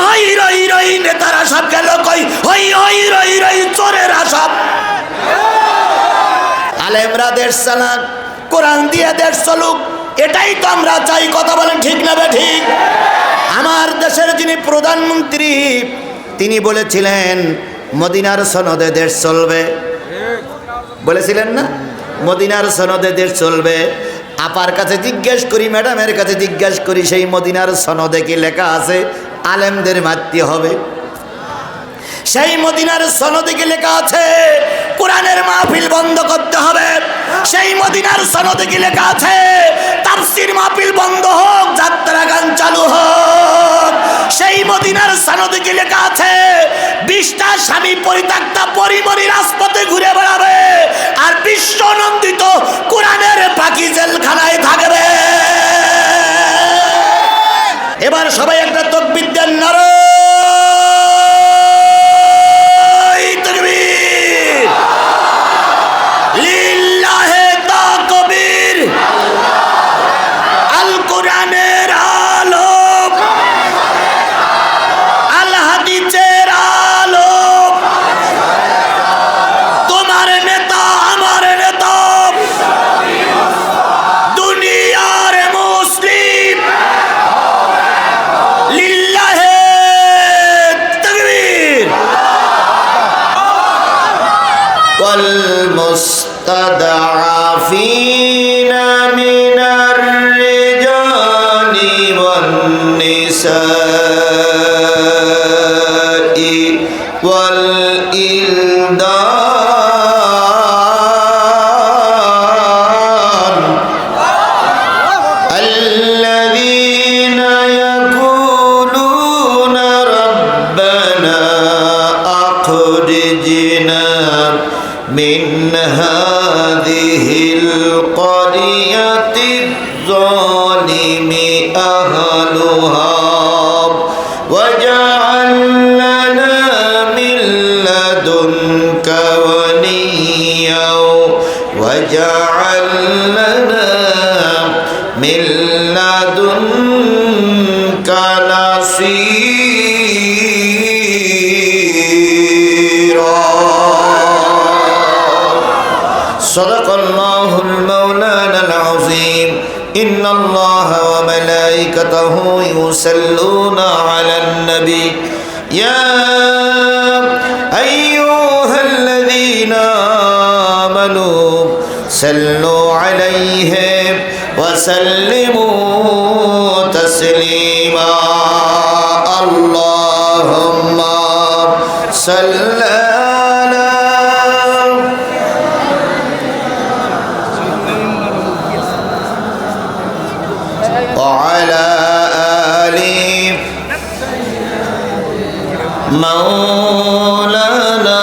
হই রই রই নেতারা সব গেল কই, হই হই রই রই চোরেরা সব। আলেমরা দেশ চালাক, কোরআন দিয়ে দেশ চলুক, এটাই তো আমরা চাই। কথা বলেন ঠিক না ঠিক? আমার দেশের যিনি প্রধানমন্ত্রী তিনি বলেছিলেন মদিনার সনদে দেশ চলবে, বলেছিলেন না? মদিনার সনদে দেশ চলবে। আপার কাছে জিজ্ঞেস করি, ম্যাডামের কাছে জিজ্ঞেস করি, সেই মদিনার সনদে কি লেখা আছে আলেমদের মারতে হবে? সেই মদিনার সনদে কি লেখা আছে কোরআনের মাহফিল বন্ধ করতে হবে? সেই মদিনার সনদে কি লেখা আছে তাফসীর মাহফিল বন্ধ হোক, যাত্রা গান চালু হোক? সেই মদিনার সনদে কি লেখা আছে 20টা স্বামী পরিত্যক্তা পরিমরি রাজপথে ঘুরে বেড়াবে আর বিশ্বনন্দিত কোরআনের পাখি জেলখানায় থাকবে? এবার সবাই একটা তাকবীর দেন, নারে তাকবীর, লিল্লাহে তাকবীর। আল কোরআনের আলো, আল হাদিসের আলো, তোমার নেতা আমার নেতা, দুনিয়ার মুসলিম, লিল্লাহে তাকবীর। ওয়াল মুস্তাদআফিনা মিনার রিজালি ওয়ান নিসাই ওয়াল ইলদান আল্লাযীনা ইয়াকুলুনা রাব্বানা আখরিজনা মিন হাযিহিল ক্বরিয়াতিজ যালিমি আহলুহা ওয়াজআল লানা মিন লাদুনকা ওয়ালিয়্যা ওয়াজআল লানা মিন লাদুনকা নাসীরা। সাদাকাল্লাহুল মাওলানাল আযীম। ইন্নাল্লাহা ওয়া মালাইকাতাহু ইউসাল্লুনা আলান নবী ইয়া আইয়ুহাল্লাযীনা আমানু সাল্লু আলাইহি ওয়া সাল্লিমু তাসলিমা। আল্লাহুম্মা সাল্লি وعلى آل مولانا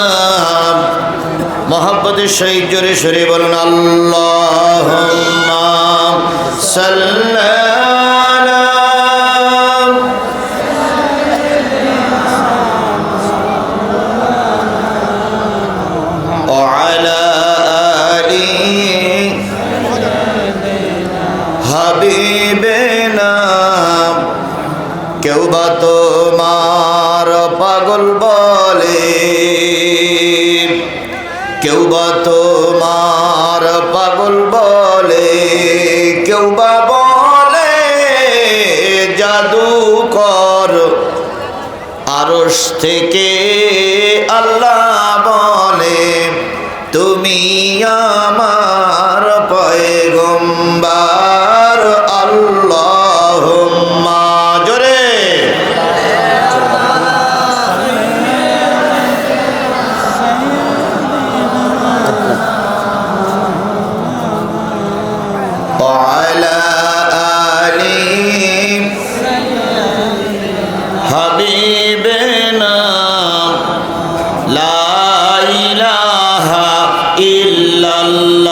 محبت الشهيد جري شري بولن اللهم صل على وعلى آل হাবিবেনা। কেউ বা তোমার পাগল বলে, কেউ বা তোমার পাগল বলে, কেউ বা বলে জাদুকর। আরশ থেকে আল্লাহ বলে তুমি আমার পয়গম্বর। আল্লাহুম্মা জোরে ওয়ালা আলি হাবিবেনা লা ইলাহা ইল্লাল্লাহ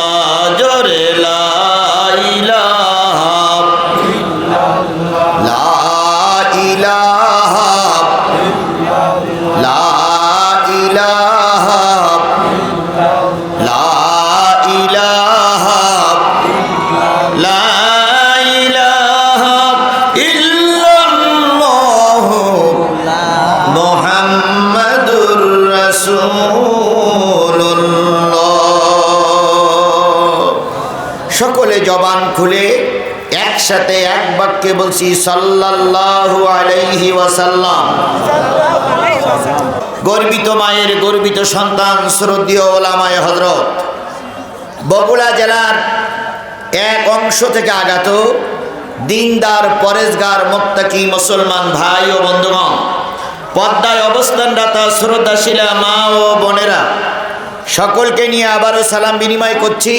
সকলে জবান খুলে একসাথে এক বাক্যে বলছি সাল্লাল্লাহু আলাইহি ওয়াসাল্লাম। গর্বিত মায়ের গর্বিত সন্তান শ্রদ্ধেয় ওলামায়ে হযরত, বগুড়া জেলার এক অংশ থেকে আগত দিনদার পরেজগার মুত্তাকি মুসলমান ভাই ও বন্ধুগণ, পর্দায় অবস্থানরত শ্রদ্ধাশীলা মা ও বোনেরা, সকলকে নিয়ে আবারও সালাম বিনিময় করছি।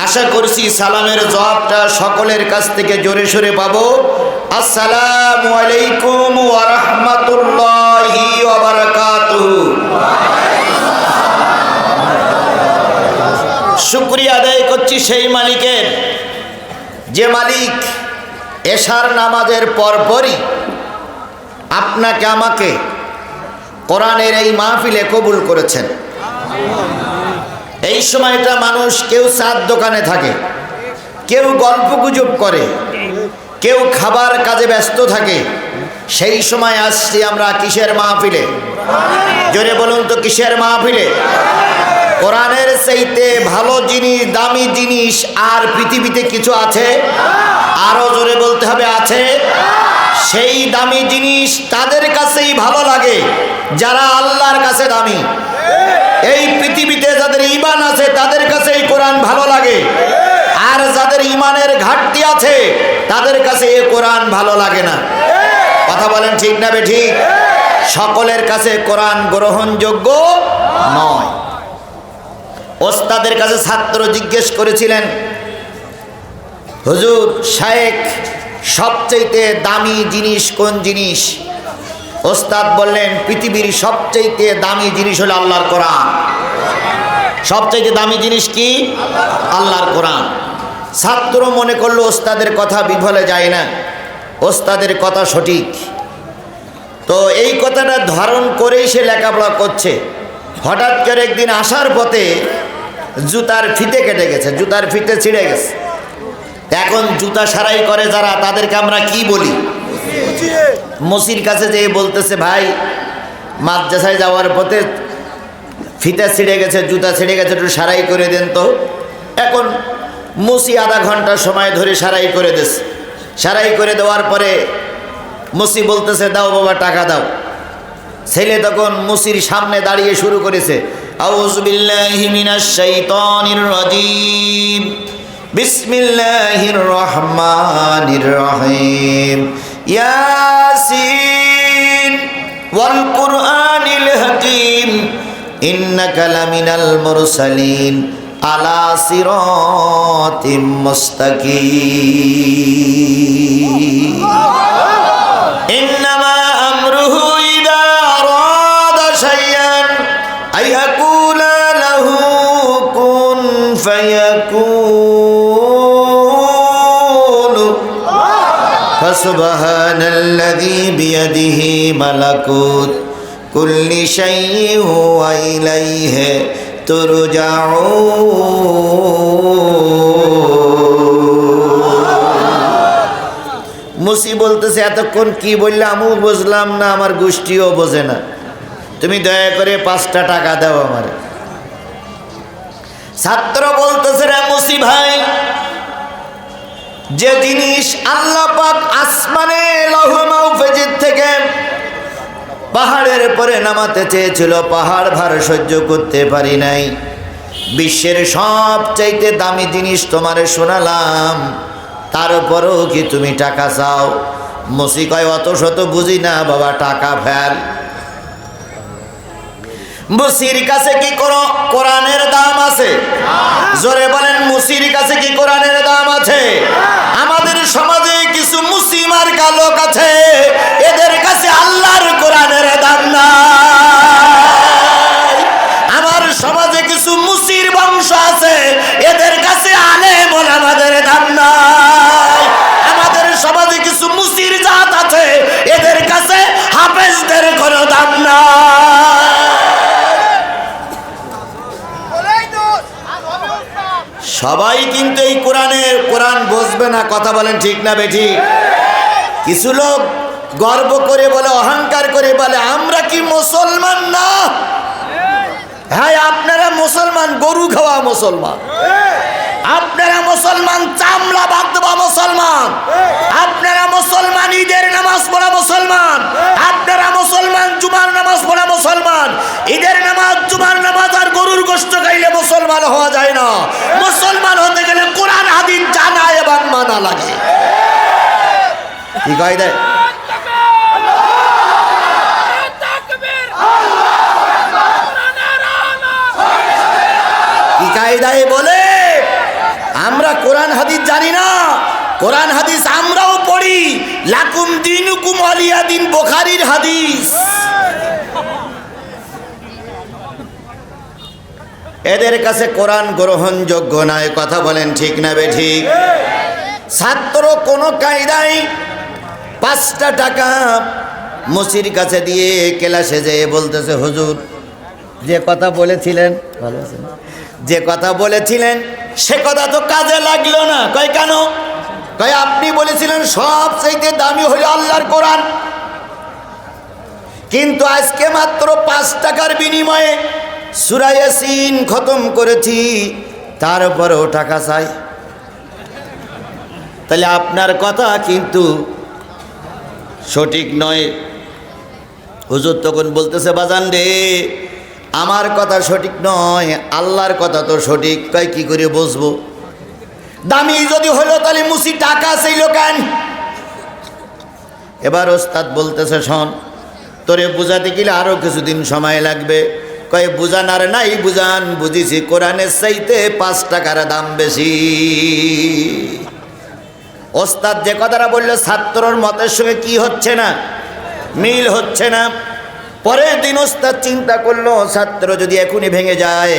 আশা করছি সালামের জবাবটা সকলের কাছ থেকে জোরে সোরে পাবো। আসসালামু আলাইকুম ওয়া রাহমাতুল্লাহি ওয়া বারাকাতুহু। শুকরিয়া আদায় করছি সেই মালিকের, যে মালিক এশার নামাজের পরপরই আপনাকে আমাকে কোরআনের এই মাহফিলে কবুল করেছেন। এই সময়টা মানুষ কেউ চার দোকানে থাকে, কেউ গল্পগুজব করে, কেউ খাবার কাজে ব্যস্ত থাকে। সেই সময় আসছি আমরা কিসের মাহফিলে? জোরে বলুন তো, কিসের মাহফিলে? কোরআনের চাইতে ভালো জিনিস, দামি জিনিস আর পৃথিবীতে কিছু আছে? আরো জোরে বলতে হবে, আছে। সেই দামি জিনিস তাদের কাছেই ভালো লাগে যারা আল্লাহর কাছে দামি। এই পৃথিবীতে যাদের ঈমান আছে তাদের কাছে এই কোরআন ভালো লাগে, আর যাদের ঈমানের ঘাটতি আছে তাদের কাছে এই কোরআন ভালো লাগে না। কথা বলেন ঠিক না বেঠিক? সকলের কাছে কোরআন গ্রহণযোগ্য নয়। ওস্তাদের কাছে ছাত্র জিজ্ঞেস করেছিলেন, হুজুর শায়েখ সবচেয়ে দামি জিনিস কোন জিনিস? ওস্তাদ বললেন, পৃথিবীর সবচেয়ে দামি জিনিস হলো আল্লাহর কোরআন। সবচেয়ে দামি জিনিস কি? আল্লাহর কোরআন। ছাত্র মনে করলো ওস্তাদের কথা বিফলে যায় না, ওস্তাদের কথা সঠিক। তো এই কথাটা ধারণ করেই সে লেখাপড়া করছে। হঠাৎ করে একদিন আসার পথে জুতার ফিতে কেটে গেছে, জুতার ফিতে ছিঁড়ে গেছে। এখন জুতা সারাই করে যারা, তাদেরকে আমরা কি বলি? মুসির কাছে যেয়ে বলতেছে, ভাই মাদ্রাসায় যাওয়ার পথে ফিতা ছিঁড়ে গেছে, জুতা ছিঁড়ে গেছে, একটু সারাই করে দেন তো। এখন মুসি আধা ঘন্টা সময় ধরে সারাই করে দিচ্ছে। সারাই করে দেওয়ার পরে মুসি বলতেছে, দাও বাবা টাকা দাও। ছেলে তখন মুসির সামনে দাঁড়িয়ে শুরু করেছে, আউযু বিল্লাহি মিনাশ শাইতানির রাজীম, বিসমিল্লাহির রহমানির রহিম, ইয়াসিন ওয়াল কুরআনিল হাকীম, ইন্নাকা লামিনাল মুরসালিন আলা সিরাতিম মুস্তাকিম। ইন্নামা আমরুহু ইযা আরাদা শাইআন আইয়াকুলা লাহু কুন ফায়াকুন। ফাসুবহানাল্লাযী বিয়াদিহি মালাকুত কুল্লি শাইইন ওয়া ইলাইহি তুরজাউন। মুসি বলতেছে, এতক্ষণ কি বললে আমিও বুঝলাম না, আমার গোষ্ঠীও বোঝে না, তুমি দয়া করে 5টা টাকা দাও আমার। ছাত্র বলতেছে, রে মুসি ভাই, যে জিনিস আল্লাহ পাক আসমানে লৌহ মাহফুজের থেকে পাহাড়ের পরে নামাতে চেয়েছিল, পাহাড় ভার সহ্য করতে পারি নাই। বিশ্বের সবচাইতে দামি জিনিস তোমারে শোনালাম, তারপরেও কি তুমি টাকা চাও? মুসি কয়, অত শত বুঝি না বাবা, টাকা ফেল। মুসির কাছে কি কোরআনের দাম আছে? জোরে বলেন, মুসির কাছে কি কোরআনের দাম আছে? আমাদের সমাজে কিছু মুসিমার লোক আছে, এদের কাছে আল্লাহর কোরআনের দাম নাই। আমার সমাজে কিছু মুসির বংশ আছে, এদের কাছে আলেম ওলামাদের দাম নাই। আমাদের সমাজে কিছু মুসির জাত আছে, এদের কাছে হাফেজদের কোনো দাম নাই। সবাই কিন্তু এই কোরআন বুঝবে না। কথা বলেন ঠিক না বেঠিক? কিছু লোক গর্ব করে বলে, অহংকার করে বলে, আমরা কি মুসলমান না? হ্যাঁ, আপনারা মুসলমান, গরু খাওয়া মুসলমান। আপনারা মুসলমান চামড়া বাদ দেওয়া মুসলমান, আপনারা মুসলমান ঈদের নামাজ পড়া মুসলমান, আপনারা মুসলমান জুমার নামাজ পড়া মুসলমান। ঈদের নামাজ জুমার নামাজ আর গরুর গোশত খাইলে মুসলমান হওয়া যায় না। মুসলমান হতে গেলে কোরআন হাদিস জানা এবং মানা লাগে। কি কয় দেয়? কি কায়দায় বলে আমরা কোরআন হাদিস জানি না? কোরআন হাদিস আমরাও পড়ি। লাকুম দিনুকুম ওয়ালিয়া দিন, বুখারীর হাদিস। এদের কাছে কোরআন গ্রহণযোগ্য নয়। কথা বলেন ঠিক না বেঠিক? ছাত্র কোনো কায়দায় 5টা টাকা মুসির কাছে দিয়ে ক্লাসে যেয়ে বলতেছে, হুজুর যে কথা বলেছিলেন, ভালো আছেন, যে কথা বলেছিলেন সে কথা তো কাজে লাগলো না। কয় কেন? কয় আপনি বলেছিলেন সবচেয়ে দামি হলো আল্লাহর কোরআন, কিন্তু আজকে মাত্র 5 টাকার বিনিময়ে সূরা ইয়াসিন খতম করেছি, তারপরেও টাকা চাই। তাহলে আপনার কথা কিন্তু সঠিক নয়। হুজুর তখন বলতেছে, বাজান রে আমার কথা সঠিক নয়, আল্লাহর কথা তো সঠিক। কয় কি করে বুঝবো? দামি যদি হলো তাহলে মুসি টাকা চাইল কেন? এবার ওস্তাদ বলতেছে, শোন তোরে বুঝাতে গেলে আরো কিছুদিন সময় লাগবে। কয় বুঝান আর নাই বুঝান, বুঝিছি কোরআনের চাইতে 5 টাকার দাম বেশি। ওস্তাদ যে কথাটা বললো ছাত্রর মতের সঙ্গে কি হচ্ছে না, মিল হচ্ছে না। পরের দিন ওস্তাদ চিন্তা করলো, ছাত্র যদি এখনই ভেঙে যায়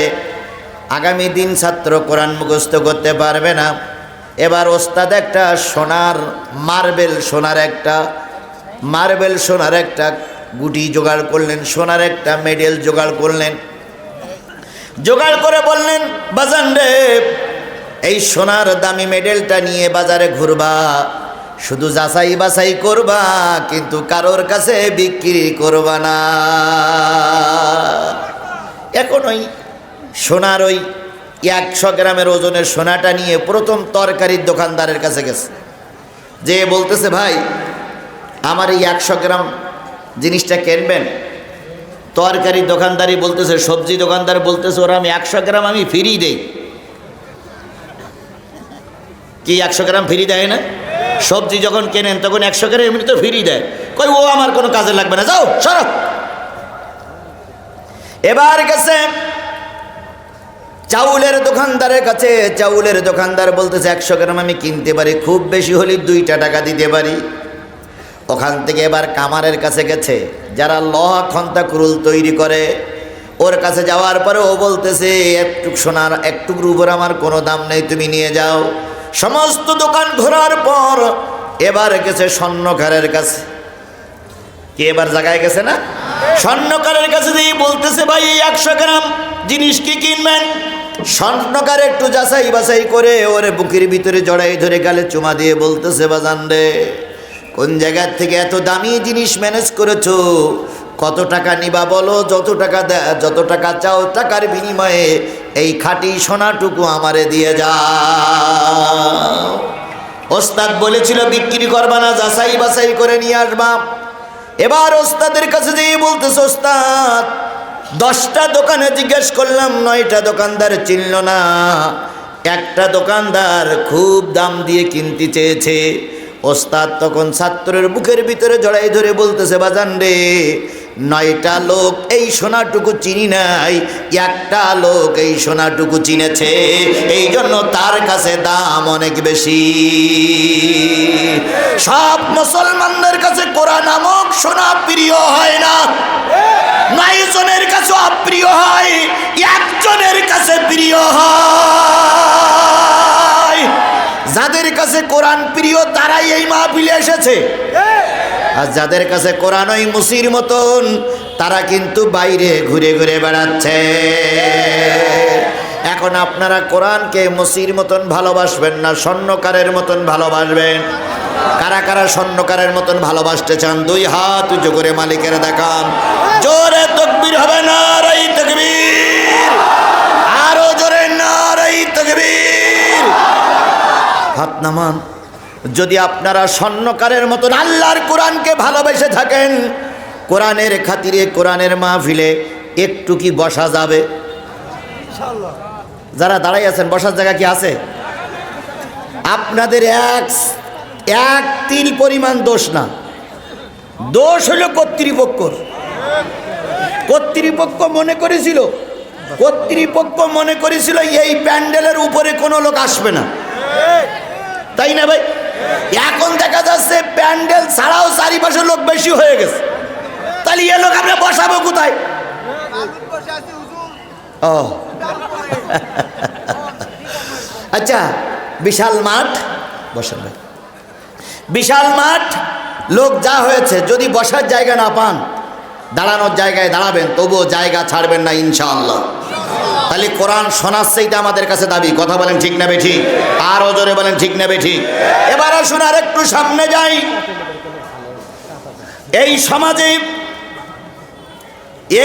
আগামী দিন ছাত্র কোরআন মুখস্থ করতে পারবে না। এবার ওস্তাদ একটা সোনার মার্বেল একটা গুটি জোগাড় করলেন, সোনার একটা মেডেল জোগাড় করলেন। জোগাড় করে বললেন, বাজান রে এই সোনার দামি মেডেলটা নিয়ে বাজারে ঘুরবা, শুধু যাচাই বাছাই করবা, কিন্তু কারোর কাছে বিক্রি করবা না। এখন ওই সোনার ওই 100 গ্রামের ওজনের সোনাটা নিয়ে প্রথম তরকারির দোকানদারের কাছে গেছে, যে বলতেছে, ভাই আমার এই 100 গ্রাম জিনিসটা কিনবেন? তরকারি দোকানদারই বলতেছে, সবজি দোকানদার বলতেছে, ওরা আমি 100 গ্রাম আমি ফ্রি দেই। কি 100 গ্রাম ফ্রি দেয় না? সবজি যখন কেনেন তখন 100 গ্রাম এমনি তো ফ্রি দেয়। কই ও আমার কোনো কাজে লাগবে না, যাও সরো। এবার গেছে চাউলের দোকানদারের কাছে, চাউলের দোকানদার বলতেছে 100 গ্রাম আমি কিনতে পারি, খুব বেশি হলে 2 টাকা দিতে পারি। ওখান থেকে এবার কামারের কাছে গেছে, যারা লোহা খন্তা কুরুল তৈরি করে, ওর কাছে যাওয়ার পরে ও বলতেছে, একটু সোনার একটুকুর উপর আমার কোনো দাম নেই, তুমি নিয়ে যাও। সমস্ত দোকান ঘোরার পর এবার গেছে স্বর্ণকারের কাছে। কি এবার জায়গায় গেছে না? স্বর্ণকারের কাছে দিয়ে বলতেছে, ভাই 100 গ্রাম জিনিস কি কিনবেন? স্বর্ণকার একটু যাচাই বাছাই করে ওর বুকের ভিতরে জড়াই ধরে গালে চুমা দিয়ে বলতেছে, বাজান রে কোন জায়গার থেকে এত দামি জিনিস ম্যানেজ করেছো? কত টাকা নিবা বলো, যত টাকা চাও টাকার বিনিময়ে এই খাঁটি সোনাটুকু আমারে দিয়ে যাও। ওস্তাদ বলেছিল বিক্রি করবা না, যাচাই বাছাই করে নিয়ে আসবা। এবার ওস্তাদের কাছে যেয়ে বলতেছে, ওস্তাদ 10টা দোকানে জিজ্ঞেস করলাম, 9টা দোকানদার চিনল না, একটা দোকানদার খুব দাম দিয়ে কিনতে চেয়েছে। ওস্তাদ তখন ছাত্রের বুকের ভিতরে জড়াই ধরে বলতেছে, বাজান রে 9টা লোক এই সোনাটুকু চিনি নাই, একটা লোক এই সোনাটুকু চিনেছে, এই জন্য তার কাছে দাম অনেক বেশি। সব মুসলমানদের কাছে কোরআন নামক সোনা প্রিয় হয় না, 9 জনের কাছে অপ্রিয় হয়, 1 জনের কাছে প্রিয় হয়। যাদের কাছে কোরআন প্রিয় তারাই এই মাহফিলে এসেছে, আর যাদের কাছে কোরআন ওই মুসির মতন তারা কিন্তু বাইরে ঘুরে ঘুরে বেড়াচ্ছে। এখন আপনারা কোরআনকে মুসির মতন ভালোবাসবেন না স্বর্ণকারের মতন ভালোবাসবেন? কারা কারা স্বর্ণকারের মতন ভালোবাসতে চান? 2 হাত উঁচু করে মালিকের দেখান। জোরে তাকবীর হবে, নারায়ে তাকবীর, আরো জোরে নারায়ে তাকবীর। নামান। যদি আপনারা স্বর্ণকারের মতন আল্লাহর কোরআনকে ভালোবেসে থাকেন, কোরআনের খাতিরে কোরআনের মাহফিলে একটু কি বসা যাবে? যারা দাঁড়াই আছেন, বসার জায়গা কি আছে? আপনাদের এক তিল পরিমাণ দোষ না, দোষ হলো কর্তৃপক্ষর। কর্তৃপক্ষ মনে করেছিল এই প্যান্ডেলের উপরে কোনো লোক আসবে না, তাই না ভাই? এখন দেখা যাচ্ছে প্যান্ডেল ছাড়াও চারিপাশে লোক বেশি হয়ে গেছে, তাহলে এ লোক আমরা বসাবো কোথায়? ও আচ্ছা, বিশাল মাঠ, বসেন ভাই, বিশাল মাঠ, লোক যা হয়েছে, যদি বসার জায়গা না পান, দাঁড়ানোর জায়গায় দাঁড়াবেন, তবুও জায়গা ছাড়বেন না ইনশাআল্লাহ। তাহলে কোরআন শোনার সেইটা আমাদের কাছে দাবি। কথা বলেন ঠিক না বেঠিক? আরও জোরে বলেন ঠিক না বেঠিক? এবার আসুন আর একটু সামনে যাই। এই সমাজে,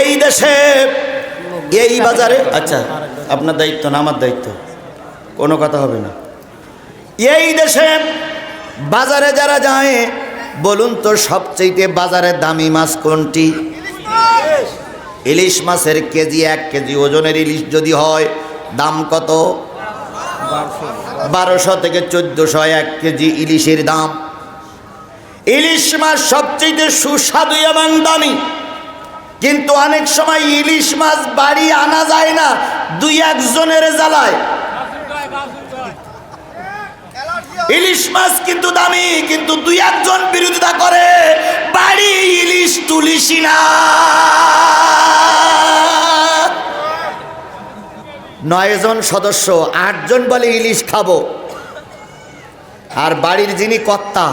এই দেশে, এই বাজারে, আচ্ছা আপনার দায়িত্ব না আমার দায়িত্ব, কোনো কথা হবে না। এই দেশে বাজারে যারা যায়, বলুন তো সবচেয়ে বাজারে দামি মাছ কোনটি? ইলিশ মাছের কেজি, 1 কেজি ওজনের ইলিশ যদি হয়, দাম কত? 1200 থেকে 1400 1 কেজি ইলিশের দাম। ইলিশ মাছ সবচেয়ে সুস্বাদু এবং দামি, কিন্তু অনেক সময় ইলিশ মাছ বাড়ি আনা যায় না, 2-1 জনের জ্বালায়। ইলিশ মাছ কিন্তু দামি, কিন্তু 2-1 জন বিরোধিতা করে, বাড়ি ইলিশ তুলিসি না। 9 জন সদস্য, 8 জন বলে ইলিশ খাবো, আর বাড়ির যিনি কর্তা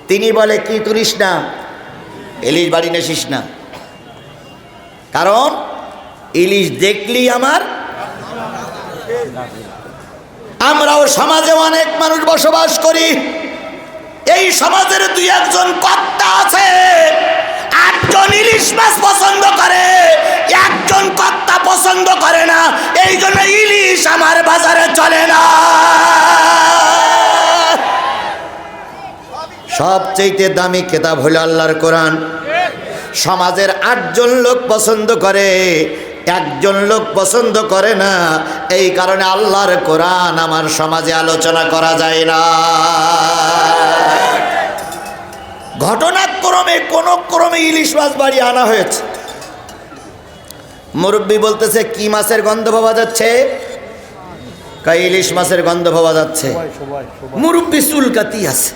তিনি বলে কি তুলিস না, ইলিশ বাড়ি নেসিস না। কারণ ইলিশ দেখলি আমার। আমরাও সমাজে অনেক মানুষ বসবাস করি, এই সমাজের 2-1 জন কর্তা আছে, 8 জন ইলিশ মাছ পছন্দ করে, 1 জন কর্তা পছন্দ করে না, এই জন্য ইলিশ আমার বাজারে চলে না। সবচেয়ে দামি কিতাব হলো আল্লাহর কোরআন। সমাজের 8 জন লোক পছন্দ করে, 1 জন লোক পছন্দ করে না, এই কারণে আল্লাহর কোরআন আমার সমাজে আলোচনা করা যায় না। ঘটনাক্রমে কোন ক্রমে ইলিশ মাছ বাড়ি আনা হয়েছে। মুরব্বী বলতেছে কি মাছের গন্ধ পাওয়া যাচ্ছে? কই ইলিশ মাছের গন্ধ পাওয়া যাচ্ছে। মুরব্বী চুলকাতি আছে।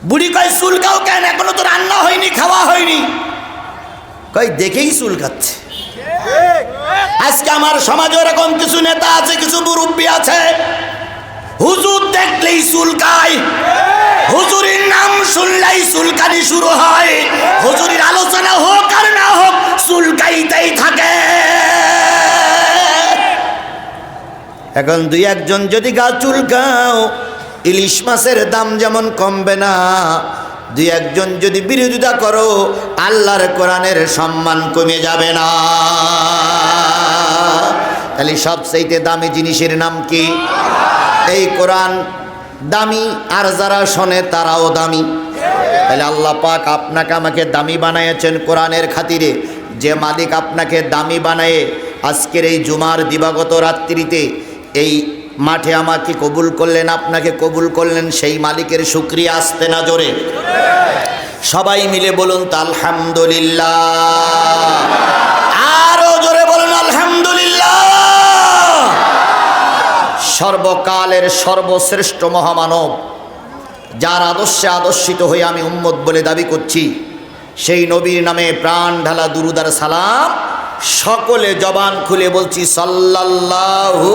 বুড়ি কয় চুলকাও কেন, এখনো তো রান্না হয়নি, খাওয়া হয়নি। কই দেখেই চুলকাচ্ছে। আজকে আমার সমাজে এরকম কিছু নেতা আছে, কিছু মুরব্বী আছে, হুজুর দেখলেই চুলকায়, হুজুরের নাম শুনলেই চুলকানি শুরু হয়, হুজুরের আলোচনা হোক আর না হোক চুলকাইতেই থাকে। এখন 2-1 জন যদি গা চুলকাও, ইলিশ মাছের দাম যেমন কমবে না, 2-1 জন যদি বিরোধিতা করো, আল্লাহর কোরআনের সম্মান কমে যাবে না। তাহলে সবচেয়ে দামি জিনিসের নাম কি? এই কোরআন দামি, আর যারা শোনে তারাও দামি। তাহলে আল্লাহ পাক আপনাকে আমাকে দামি বানাইয়েছেন কোরআনের খাতিরে। যে মালিক আপনাকে দামি বানায়ে আজকের এই জুমার দিবাগত রাত্রিতে এই মাঠে আমাকে কবুল করলেন, আপনাকে কবুল করলেন, সেই মালিকের শুকরিয়া আসতে না জোরে সবাই মিলে বলুন তো আলহামদুলিল্লাহ। আরো জোরে বলুন আলহামদুলিল্লাহ। সর্বকালের সর্বশ্রেষ্ঠ মহামানব, যার আদর্শে আদর্শিত হয়ে আমি উম্মত বলে দাবি করছি, সেই নবীর নামে প্রাণ ঢালা দুরুদ আর সালাম সকলে জবান খুলে বলছি সাল্লাল্লাহু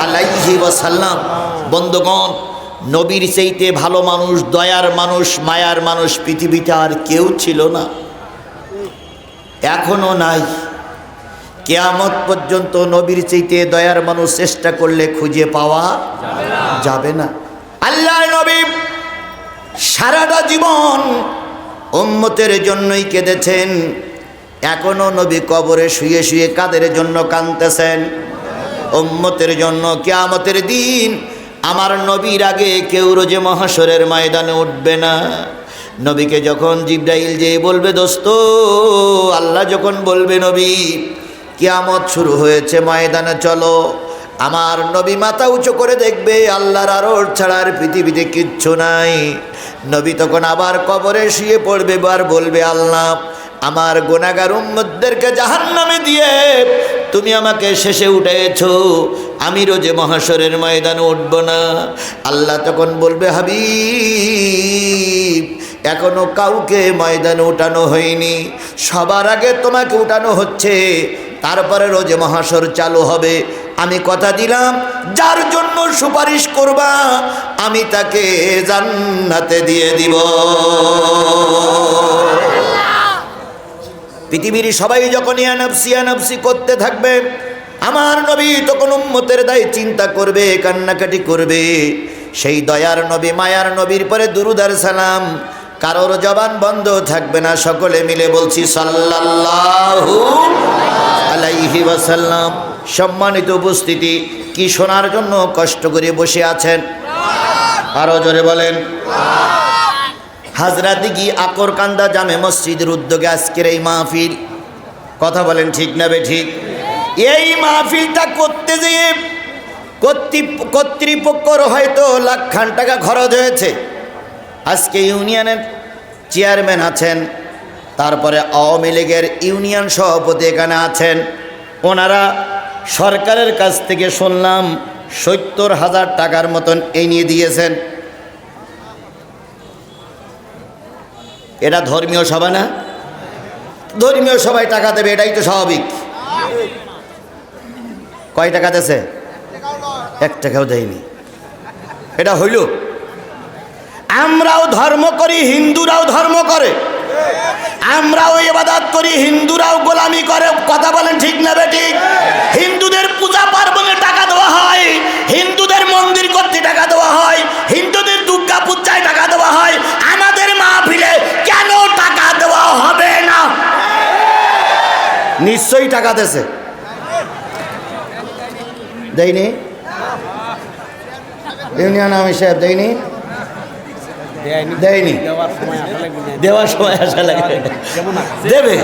আলাইহি ওয়াসাল্লাম। বন্ধুগণ, নবীর চাইতে ভালো মানুষ, দয়ার মানুষ, মায়ার মানুষ পৃথিবীতে আর কেউ ছিল না, এখনো নাই। কিয়ামত পর্যন্ত নবীর চাইতে দয়ার মানুষ চেষ্টা করলে খুঁজে পাওয়া যাবে না। আল্লাহর নবী সারাটা জীবন উম্মতের জন্যই কেঁদেছেন। এখনো নবী কবরে শুয়ে শুয়ে কাদের জন্য কাঁদতেছেন? উম্মতের জন্য কিয়ামতের দিন আমার নবীর আগে কেউ রোজে মহাশরের ময়দানে উঠবে না। নবীকে যখন জিবরাইল যেয়ে বলবে, দোস্ত আল্লাহ যখন বলবে নবী কিয়ামত শুরু হয়েছে, ময়দানে চলো, আমার নবী মাথা উঁচু করে দেখবে আল্লাহর আরশ ছাড়া আর পৃথিবীতে কিচ্ছু নাই। নবী তখন আবার কবরে শুয়ে পড়বে, আর বলবে, আল্লাহ আমার গুনাহগার উম্মতদেরকে জাহান্নামে দিয়ে তুমি আমাকে শেষে উঠেছো, আমি রোজে মহাশরের ময়দানে উঠব না। আল্লাহ তখন বলবে, হাবিব এখনো কাউকে ময়দানে উঠানো হয়নি, সবার আগে তোমাকে উঠানো হচ্ছে, তারপরে রোজে মহাশর চালু হবে। আমি কথা দিলাম যার জন্য সুপারিশ করবা আমি তাকে জান্নাতে দিয়ে দিব। পৃথিবীর সবাই যখন ইয়া নফসি করতে থাকবে, আমার নবী তখন উম্মতের দায় চিন্তা করবে, কান্নাকাটি করবে। সেই দয়ার নবী মায়ার নবীর পরে দুরূদ আর সালাম কারোর জবান বন্ধ থাকবে না। সকলে মিলে বলছি সাল্লাল্লাহু আলাইহি ওয়াসাল্লাম। সম্মানিত উপস্থিতি, কি শোনার জন্য কষ্ট করে বসে আছেন? আরো জোরে বলেন। হাজরাদিঘি আকরকান্দা জামে মসজিদের উদ্যোগে আজকের এই মাহফিল, কথা বলেন ঠিক না বেঠিক? এই মাহফিলটা করতে যেয়ে কর্তৃপক্ষর হয়তো লাখখান টাকা খরচ হয়েছে। আজকে ইউনিয়নের চেয়ারম্যান আছেন, তারপরে আওয়ামী লীগের ইউনিয়ন সভাপতি এখানে আছেন, ওনারা সরকারের কাছ থেকে শুনলাম ৭০,০০০ টাকার মতন এই নিয়ে দিয়েছেন। এটা ধর্মীয় সভা না? ধর্মীয় সভায় টাকা দেবে, এটাই তো স্বাভাবিক। কয় টাকা দিয়েছে? ১ টাকাও দেয়নি। এটা হইল? আমরাও ধর্ম করি, হিন্দুরাও ধর্ম করে, আমরাও ইবাদত করি, হিন্দুরাও গোলামি করে, কথা বলেন ঠিক না বেঠিক? হিন্দুদের পূজা পার্বণে টাকা দেওয়া হয়, হিন্দুদের মন্দির করতে টাকা দেওয়া হয়, হিন্দুদের দুর্গা পূজায় টাকা দেওয়া হয়, আমাদের মাহফিলে কেন টাকা দেওয়া হবে না? নিশ্চয়ই টাকা দেছে। দেয়নি? ইউনিয়ন আমির সাহেব দেয়নি? দেয়নি। দেওয়ার সময় আসা লাগে। দেবে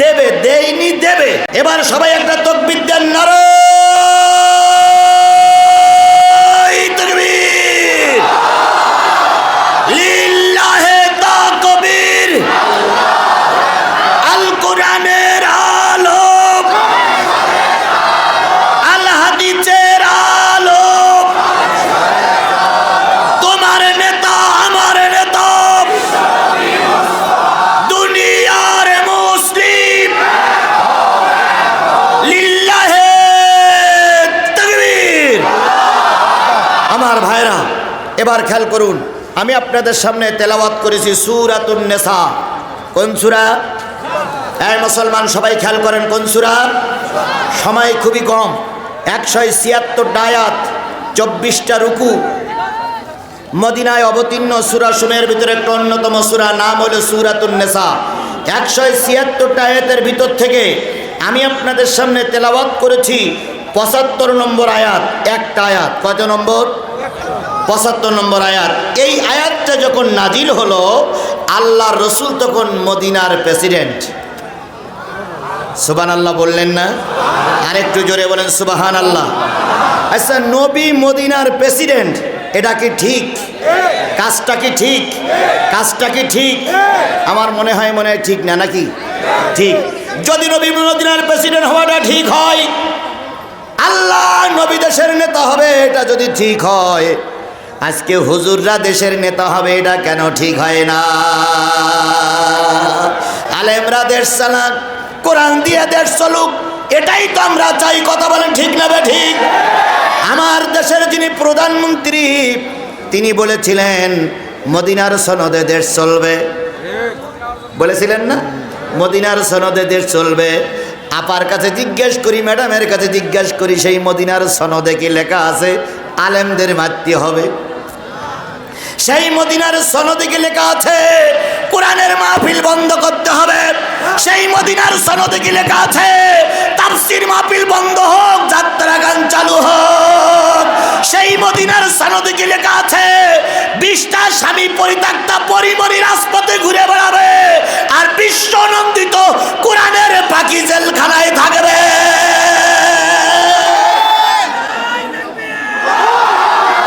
দেবে, দেয়নি দেবে। এবার সবাই একটা তাকবীর দেন, নারায়ে তাকবীর, লিল্লাহে তাকবীর। আল কোরআনের আলো, আল হাদিসের আলো, তোমার নেতা আমার নেতা, দুনিয়ার মুসলিম, লিল্লাহে তাকবীর। আমার ভাইরা এবার খেয়াল করুন, আমি আপনাদের সামনে তেলাওয়াত করেছি সূরাতুন নিসা। কোন সূরা? এই মুসলমান সবাই খেয়াল করেন, কোন সূরা? সময় খুবই কম, ১৭৬ আয়াত, ২৪টা রুকু। মদিনায় অবতীর্ণ সূরা সমূহের ভিতরে একটা অন্যতম সূরা, নাম হলো সূরাতুন নিসা। ১৭৬ আয়াতের ভিতর থেকে আমি আপনাদের সামনে তেলাওয়াত করেছি ৭৫ নম্বর আয়াত, একটা আয়াত। কত নম্বর? ৭৫ নম্বর আয়াত। এই আয়াতটা যখন নাজিল হলো, আল্লাহর রসুল তখন মদিনার প্রেসিডেন্ট। সুবহানাল্লাহ বললেন না? আরেকটু জোরে বলেন সুবহানাল্লাহ। আচ্ছা, নবী মদিনার প্রেসিডেন্ট, এটা কি ঠিক? কাজটা কি ঠিক? কাজটা কি ঠিক? আমার মনে হয় ঠিক না, নাকি? ঠিক। যদি নবী মদিনার প্রেসিডেন্ট হওয়াটা ঠিক হয়, আল্লাহ নবী দেশের নেতা হবে, এটা যদি ঠিক হয়, আজকে হুজুররা দেশের নেতা হবে, এটা কেন ঠিক হয় না? আলেমরা দেশ চালাক, কোরআন দিয়ে দেশ চলুক, এটাই তো আমরা চাই, কথা বলেন ঠিক না বেঠিক? আমার দেশের যিনি প্রধানমন্ত্রী, তিনি বলেছিলেন মদিনার সনদে দেশ চলবে, বলেছিলেন না? মদিনার সনদে দেশ চলবে। আপার কাছে জিজ্ঞেস করি, ম্যাডামের কাছে জিজ্ঞেস করি, সেই মদিনার সনদে কি লেখা আছে আলেমদের মারতে হবে? সেই মদিনার সনদে কি লেখা আছে কোরআনের মাহফিল বন্ধ করতে হবে, সেই মদিনার সনদে কি লেখা আছে? তাফসীর মাহফিল বন্ধ হোক, যাত্রা গান চালু হোক। সেই মদিনার সনদে কি লেখা আছে? 20টা স্বামী পরিত্যক্তা পরিমরি রাজপথে ঘুরে বেড়াবে, আর বিশ্ব নন্দিত কোরআনের পাখি জেলখানায় থাকবে।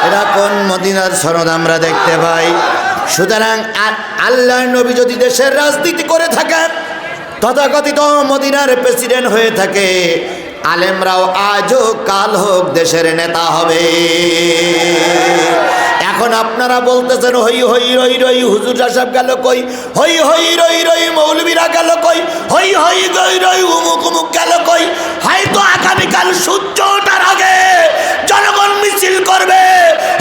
এরা কোন মদিনার সনদ আমরা দেখতে পাই? সুতরাং আল্লাহর নবী যদি দেশের রাজনীতি করে থাকে, তথাকথিত মদিনার প্রেসিডেন্ট হয়ে থাকে, আলেমরাও আজ হোক কাল হোক দেশের নেতা হবে। এখন আপনারা বলতেছেন হই হই রই রই, হুজুর সাহেব গেল কই, হই হই রই রই মৌলবীরা গেল কই, হই হই রই রই উমুক উমুক গেল কই। হয়তো আগামীকাল সূর্য ওঠার আগে জনগণ মিছিল করবে,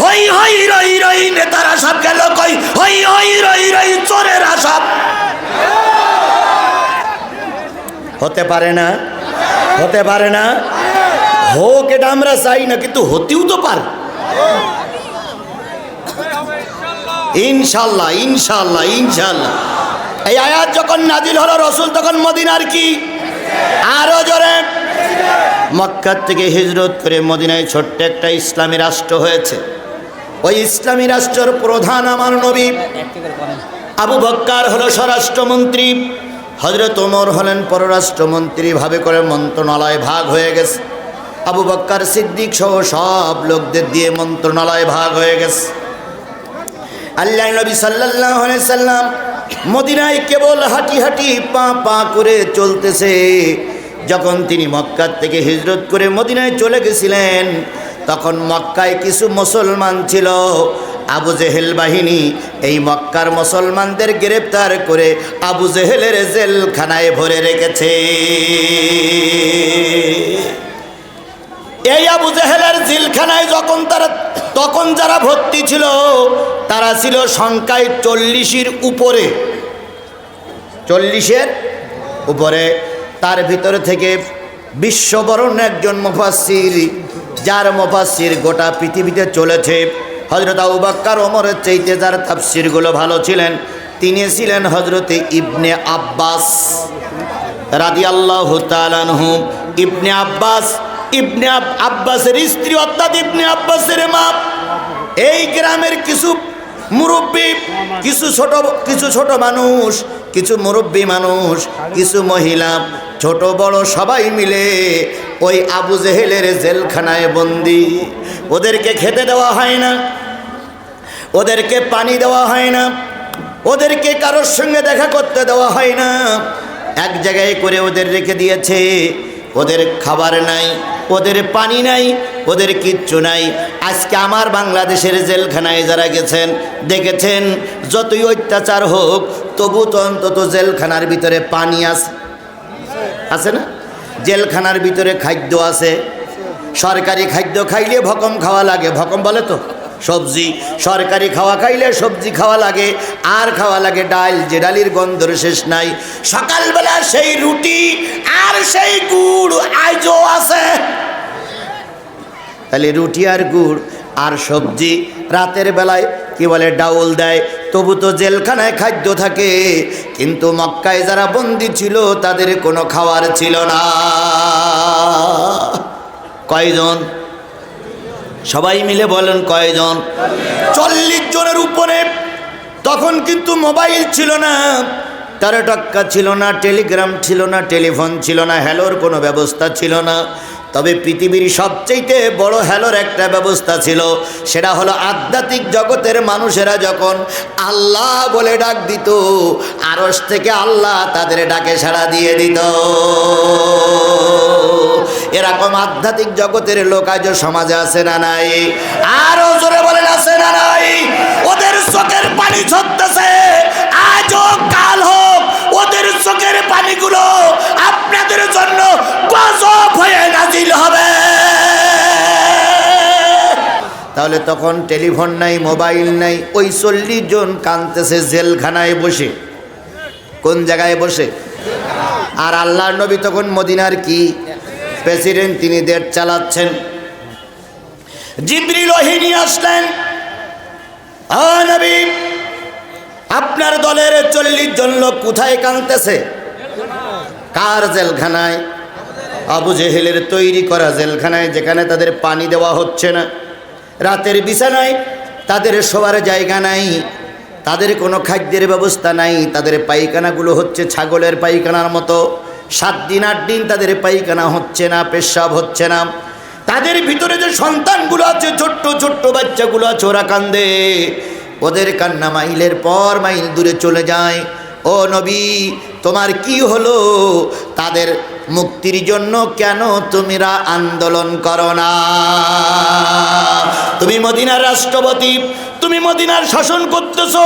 হই হই রই রই নেতারা সব গেল কই, হই হই রই রই চোরেরা সব। হতে পারে না, হতে পারে না। হোক, এটা আমরা চাই না, কিন্তু হতেও তো পারে। ইনশাল্লাহ ইনশাল্লাহ ইনশাল্লাহ। এই আয়াত যখন নাজিল হলো, রসুল তখন মদিনার কি আরো জোরে মক্কা থেকে হিজরত করে মদিনায় ছোট্ট একটা ইসলামী রাষ্ট্র হয়েছে। ওই ইসলামী রাষ্ট্রের প্রধান আমার নবী। আবু বকর হলো স্বরাষ্ট্রমন্ত্রী, হযরত ওমর হলেন পররাষ্ট্রমন্ত্রী। ভাবে করে মন্ত্রণালয় ভাগ হয়ে গেছে। আবু বকর সিদ্দিক সহ সব লোকদের দিয়ে মন্ত্রণালয় ভাগ হয়ে গেছে। আল্লাহর নবী সাল্লাল্লাহু আলাইহি সাল্লাম মদিনায় কেবল হাঁটি হাঁটি পা পা করে চলতেছে। যখন তিনি মক্কা থেকে হিজরত করে মদিনায় চলে গেছিলেন, তখন মক্কায় কিছু মুসলমান ছিল। আবু জেহেল বাহিনী এই মক্কার মুসলমানদের গ্রেপ্তার করে আবু জেহেলের জেলখানায় ভরে রেখেছে। এই আবু জেহেলের জেলখানায় তখন যারা ভর্তি ছিল, তারা ছিল সংখ্যায় 40-এর উপরে, 40-এর উপরে। তার ভিতরে থেকে বিশ্ববরণ্য একজন মুফাসসির, যার মুফাসসির গোটা পৃথিবীতে চলেছে, হযরত আবু বকর ওমরের চাইতে যার তাফসীরগুলো ভালো ছিলেন, তিনি ছিলেন হযরতে ইবনে আব্বাস রাদিয়াল্লাহু তাআলা আনহু। ইবনে আব্বাসের স্ত্রী অর্থাৎ ইবনে আব্বাসের মা। এই গ্রামের কিছু মুরব্বী, কিছু ছোট মানুষ, কিছু মুরব্বী মানুষ, কিছু মহিলা, ছোট বড় সবাই মিলে ওই আবু জেহেলের জেলখানায় বন্দি। ওদেরকে খেতে দেওয়া হয় না, ওদেরকে পানি দেওয়া হয় না, ওদেরকে কারোর সঙ্গে দেখা করতে দেওয়া হয় না। এক জায়গায় করে ওদের রেখে দিয়েছে। ওদের খাবার নাই, ওদের পানি নাই, ওদের কিচ্ছু নাই। আজকে আমার বাংলাদেশের জেলখানায় যারা গেছেন, দেখেছেন যতই অত্যাচার হোক, তবু তো অন্তত জেলখানার ভিতরে পানি আছে না? জেলখানার ভিতরে খাদ্য আছে। সরকারি খাদ্য খাইলে ভকম খাওয়া লাগে, ভকম বলে তো সবজি। সরকারি খাওয়া খাইলে সবজি খাওয়া লাগে, আর খাওয়া লাগে ডাল, যে ডালির গন্ধর শেষ নাই। সকালবেলা সেই রুটি আর সেই গুড় আজও আছে। তাহলে রুটি আর গুড় আর সবজি, রাতের বেলায় কি বলে ডাউল দেয়, তবু তো জেলখানায় খাদ্য থাকে। কিন্তু মক্কায় যারা বন্দী ছিল, তাদের কোনো খাবার ছিল না। কয়জন? সবাই মিলে বলেন কয়জন? 40 জনের উপরে। তখন কিন্তু মোবাইল ছিল না, টাকা ছিল না, টেলিগ্রাম ছিল না, টেলিফোন ছিল না, হ্যালোর কোনো ব্যবস্থা ছিল না। তবে পৃথিবীর সবচেয়ে বড় হ্যালোর একটা ব্যবস্থা ছিল, সেটা হলো আধ্যাত্মিক জগতের মানুষেরা যখন আল্লাহ বলে ডাক দিত, আরশ থেকে আল্লাহ তাদের ডাকে সাড়া দিয়ে দিত। এরকম আধ্যাত্মিক জগতের লোক আজ সমাজে আছে না নাই? আরো জোরে বলেন আছে না নাই? ওদের চোখের পানি ঝরতেছে, আজ হোক কাল হোক, ওদের চোখের পানিগুলো আপনাদের জন্য গজব হয়ে নাজিল হবে। তাহলে তখন টেলিফোন নাই, মোবাইল নাই, ওই 40 জন কাঁদতেছে জেলখানায় বসে। কোন জায়গায় বসে? আর আল্লাহর নবী তখন মদিনার কি প্রেসিডেন্ট, তিনি দেশ চালাচ্ছেন। জিবরিল ওহী নিয়ে আসলেন, ও নবী, আপনার দলের 40 জন লোক কোথায় কাঁদতেছে? কার জেলখানায়? আবু জেহেলের তৈরি করা জেলখানায়, যেখানে তাদের পানি দেওয়া হচ্ছে না, রাতের বিছানায় তাদের শোয়ার জায়গা নাই, তাদের কোনো খাদ্যের ব্যবস্থা নাই, তাদের পায়খানাগুলো হচ্ছে ছাগলের পায়খানার মতো, 7 দিন 8 দিন তাদের পায়খানা হচ্ছে না, পেশাব হচ্ছে না। তাদের ভিতরে যে সন্তানগুলো আছে, ছোট্ট ছোট্ট বাচ্চাগুলো আছে, ওরা কান্দে, ওদের কান্না মাইলের পর মাইল দূরে চলে যায়। ও নবী, তোমার কি হলো? তাদের মুক্তির জন্য কেন তোমরা আন্দোলন করো না? তুমি মদিনার রাষ্ট্রপতি, তুমি মদিনার শাসন করতেছো,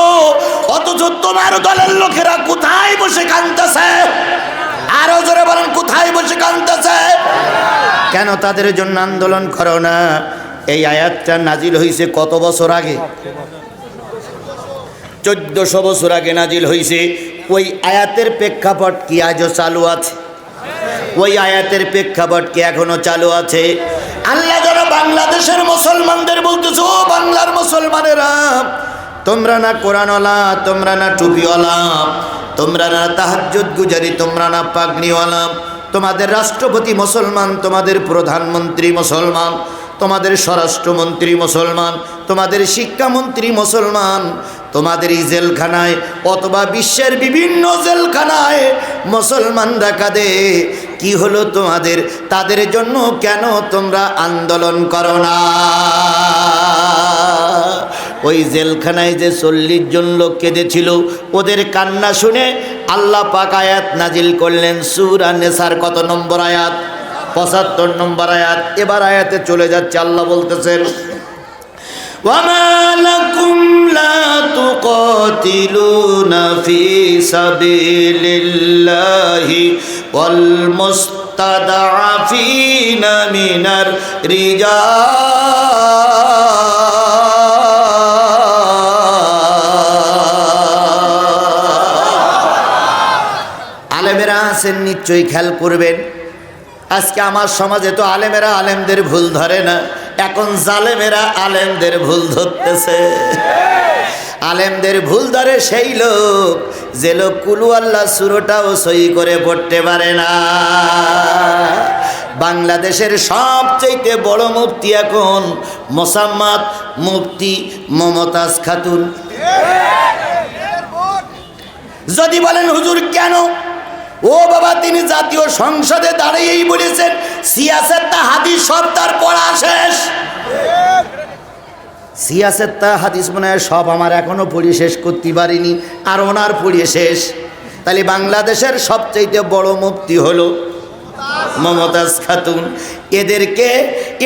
অথচ তোমার দলের লোকেরা কোথায় বসে কাঁদতেছে? আরো জোরে বলেন, কোথায় বসে কাঁদতেছে? কেন তাদের জন্য আন্দোলন করো না? এই আয়াতটা নাজিল হয়েছে কত বছর আগে? 1400 বছর আগে নাজিল হয়েছে। ওই আয়াতের প্রেক্ষাপট কি আজও চালু আছে? ওই আয়াতের প্রেক্ষাপট কি এখনো চালু আছে? আল্লাহ যারা বাংলাদেশের মুসলমানদের বলতেছো, বাংলার মুসলমানেরা, তোমরা না কোরআনওয়ালা, তোমরা না টুপিওয়ালা, তোমরা না তাহাজ্জুদ গুজারি, তোমরা না পাগড়িওয়ালা, তোমাদের রাষ্ট্রপতি মুসলমান, তোমাদের প্রধানমন্ত্রী মুসলমান, তোমাদের স্বরাষ্ট্রমন্ত্রী মুসলমান, তোমাদের শিক্ষামন্ত্রী মুসলমান, তোমাদের এই জেলখানায় অথবা বিশ্বের বিভিন্ন জেলখানায় মুসলমানরা কাঁদে। কি হলো তোমাদের? তাদের জন্য কেন তোমরা আন্দোলন করো না? ওই জেলখানায় যে 40 জন লোক কেঁদেছিল, ওদের কান্না শুনে আল্লাহ পাক আয়াত নাজিল করলেন। সূরা নিসার কত নম্বর আয়াত? 75 নম্বর আয়াত। এবার আয়াতে চলে যাচ্ছে, আল্লাহ বলতেছেন, وَمَا لَكُمْ لَا تُقَاتِلُونَ فِي سَبِيلِ اللَّهِ وَالْمُسْتَضْعَفِينَ مِنَ الرِّجَالِ। আলেমেরা আছেন, নিশ্চয়ই খেয়াল করবেন। আজকে আমার সমাজে তো আলেমেরা আলেমদের ভুল ধরে না, এখন জালেমেরা আলেমদের ভুল ধরতেছে। আলেমদের ভুল ধরে সেই লোক যে লোক কুলু আল্লাহ সূরাটাও সহি করে পড়তে পারে না। বাংলাদেশের সবচেয়ে বড় মুফতি এখন মোসাম্মদ মুফতি মমতাজ খাতুন। যদি বলেন হুজুর কেন? ও বাবা, তিনি জাতীয় সংসদে দাঁড়িয়েই বলেছেন সিয়াসেতটা হাদিস সব তার পড়া শেষ। সিয়াসেতটা হাদিস মনে হয় সব আমার এখনো পড়ি শেষ করতে পারিনি, আর ওনার পড়িয়ে শেষ। তাহলে বাংলাদেশের সবচেয়ে বড় মুফতি হলো মমতাজ খাতুন।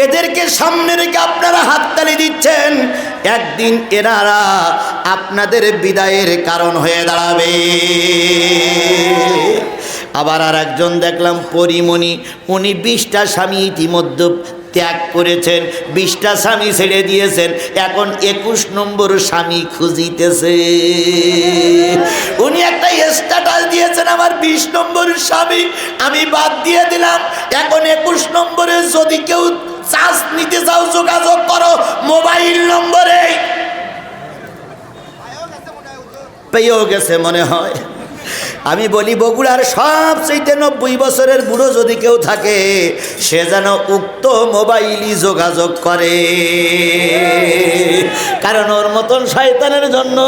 এদেরকে সামনে রেখে আপনারা হাততালি দিচ্ছেন, একদিন এনারা আপনাদের বিদায়ের কারণ হয়ে দাঁড়াবে। আবার আর একজন দেখলাম পরিমণি, উনি 20টা স্বামী ইতিমধ্যে ত্যাগ করেছেন, 20টা স্বামী ছেড়ে দিয়েছেন, এখন 21 নম্বর স্বামী খুঁজিতেছে। উনি একটা স্ট্যাটাস দিয়েছেন, আমার 20 নম্বর স্বামী আমি বাদ দিয়ে দিলাম, এখন 21 নম্বরে যদি কেউ চার্জ নিতে চাও যোগাযোগ করো মোবাইল নম্বরে। পেয়েও গেছে মনে হয়। আমি বলি, বগুড়ার সবচেয়ে 90 বছরের বুড়ো যদি কেউ থাকে, সে যেন উক্ত মোবাইলই যোগাযোগ করে, কারণ ওর মতন শয়তানের জন্য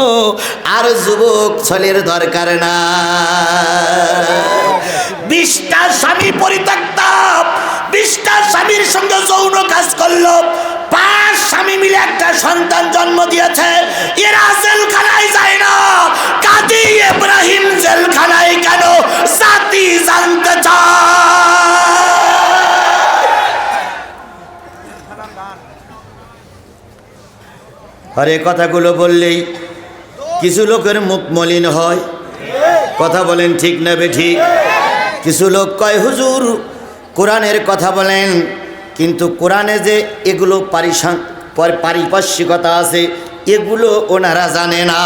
আর যুবক ছেলের দরকার না। 20টা স্বামী পরিত্যক্ত, 20টা স্বামীর সঙ্গে যৌন কাজ করলো, 5 স্বামী মিলে একটা সন্তান জন্ম দিয়েছে। এরা জেলখানায় যায় না, কাজী ইব্রাহিম জেলখানায় কেন জাতি জানতে চায়। আরে কথাগুলো বললেই কিছু লোকের মুখ মলিন হয়। কথা বলেন ঠিক না বেঠিক? কিছু লোক কয় হুজুর কোরআনের কথা বলেন, কিন্তু কোরআনে যে এগুলো পারিপার্শ্বিকতা আছে এগুলো ওনারা জানে না।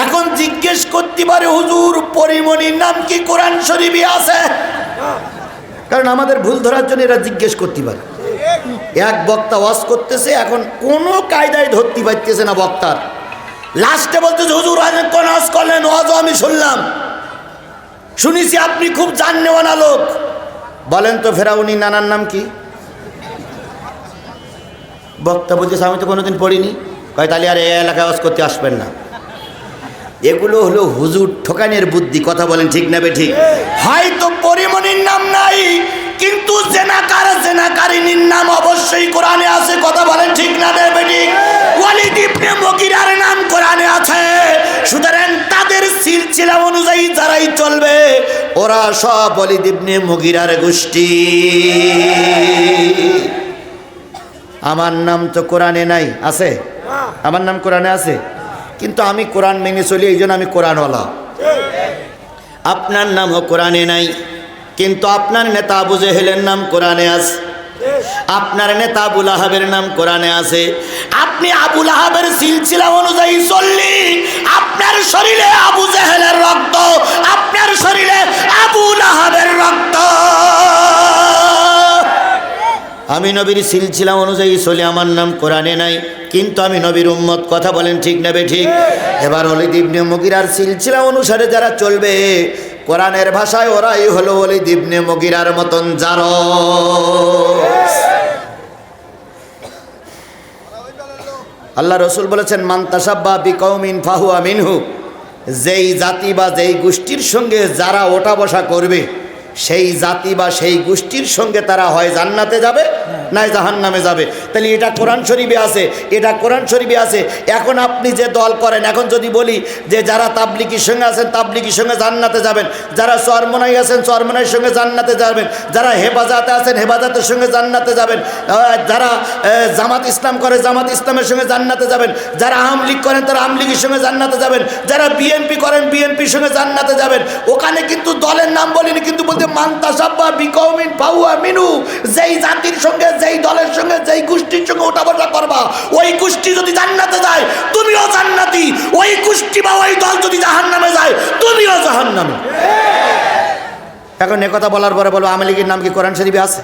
এখন জিজ্ঞেস করতে পারে হুজুর পরিমণির নাম কি কোরআন শরীফে আছে? কারণ আমাদের ভুল ধরার জন্য এরা জিজ্ঞেস করতে পারে। এক বক্তা ওয়াজ করতেছে, এখন কোনো কায়দায় ধরতে পারতেছে না বক্তার। লাস্টে বলতেছে হুজুর কোন ওয়াজ করলেন? ওয়াজও আমি শুনলাম, শুনেছি আপনি খুব জাননেওয়ালা লোক, বলেন তো ফেরাউনি নানার নাম কি? বক্তা বলতেছে আমি তো কোনোদিন পড়িনি। কয় তাহলে আর এই এলাকায় ওয়াজ করতে আসবেন না। এগুলো হলো হুজুর ঠকানের বুদ্ধি। কথা বলেন ঠিক না বে ঠিক? হয়তো পরিমণির নাম নাই, কিন্তু জেনাকারিনীর নাম অবশ্যই কোরআনে আছে। কথা বলেন ঠিক না বে ঠিক? ওয়ালিদ ইবনে মুগীরার নাম কোরআনে আছে। সুতরাং তাদের সিলসিলা অনুযায়ী যারাই চলবে ওরা সব ওয়ালিদ ইবনে মুগীরার গোষ্ঠী। আমার নাম তো কোরআনে নাই, আছে? আমার নাম কোরআনে আছে, কিন্তু আমি কোরআন মেনে চলি, এই জন্য আমি কোরআনওয়ালা। আপনার নামও কোরআনে নাই, কিন্তু আপনার নেতা আবু জেহেলের নাম কোরআনে আছে, আপনার নেতা আবু লাহাবের নাম কোরআনে আছে। আপনি আবু লাহাবের সিলসিলা অনুযায়ী চললি আপনার শরীরে আবু জেহেলের রক্ত, আপনার শরীরে আবু লাহাবের রক্ত। আমি নবীর সিলসিলা অনুযায়ী চলি, আমার নাম কোরআনে নাই, কিন্তু আমি নবীর উম্মত। কথা বলেন ঠিক না বে ঠিক? এবার ওয়ালিদ ইবনে মুগীরার সিলসিলা অনুসারে যারা চলবে, কোরআনের ভাষায় ওরাই হলো ওয়ালিদ ইবনে মুগীরার মতন জারজ। আল্লাহ রসুল বলেছেন মান তাশাব্বা বিকৌমিন ফাহুয়া মিনহু। যেই জাতি বা যেই গোষ্ঠীর সঙ্গে যারা ওঠা বসা করবে, সেই জাতি বা সেই গোষ্ঠীর সঙ্গে তারা হয় জান্নাতে যাবে নাই জাহান্নামে যাবে। তাহলে এটা কোরআন শরীফে আছে, এটা কোরআন শরীফে আছে। এখন আপনি যে দল করেন, এখন যদি বলি যে যারা তাবলিগীর সঙ্গে আছেন তাবলিগীর সঙ্গে জান্নাতে যাবেন, যারা চরমনাই আছেন চরমনাইয়ের সঙ্গে জান্নাতে যাবেন, যারা হেফাজতে আছেন হেফাজতের সঙ্গে জান্নাতে যাবেন, যারা জামাত ইসলাম করে জামাত ইসলামের সঙ্গে জান্নাতে যাবেন, যারা আওয়ামী লীগ করেন তারা আওয়ামী লীগের সঙ্গে জান্নাতে যাবেন, যারা বিএনপি করেন বিএনপির সঙ্গে জান্নাতে যাবেন। ওখানে কিন্তু দলের নাম বলিনি, কিন্তু বলতে মান তাশাব্বা বিকৌমিন ফাহুয়া মিনহু। যেই জাতির সঙ্গে যেই দলের সঙ্গে যেই গোষ্ঠীর সঙ্গে ওঠা বসা করবা, ওই গোষ্ঠী যদি জান্নাতে যায় তুমিও জান্নাতি, ওই গোষ্ঠী বা ওই দল যদি জাহান্নামে যায় তুমিও জাহান্নামে। এখন একথা বলার পরে বলবো আওয়ামী লীগের নাম কি কোরআন শরীফে আছে?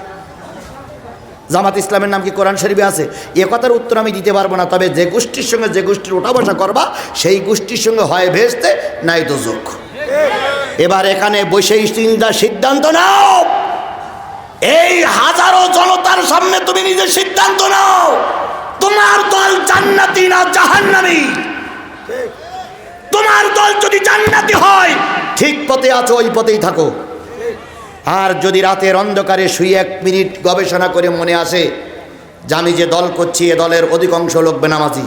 জামাত ইসলামের নাম কি কোরআন শরীফে আছে? এ কথার উত্তর আমি দিতে পারবো না। তবে যে গোষ্ঠীর সঙ্গে যে গোষ্ঠীর ওঠা বসা করবা, সেই গোষ্ঠীর সঙ্গে হয় ভেস্তে নাই দোজখ। এবার এখানে বসে সিদ্ধান্ত নাও, এই হাজারো জনতার সামনে তুমি নিজে সিদ্ধান্ত নাও, তোমার দল জান্নাতি না জাহান্নামী। তোমার দল যদি জান্নাতি হয় ঠিক পথে আছো, ওই পথেই থাকো। আর যদি রাতের অন্ধকারে শুয়ে 1 মিনিট গবেষণা করে মনে আসে যে আমি যে দল করছি এ দলের অধিকাংশ লোক বেনামাজি,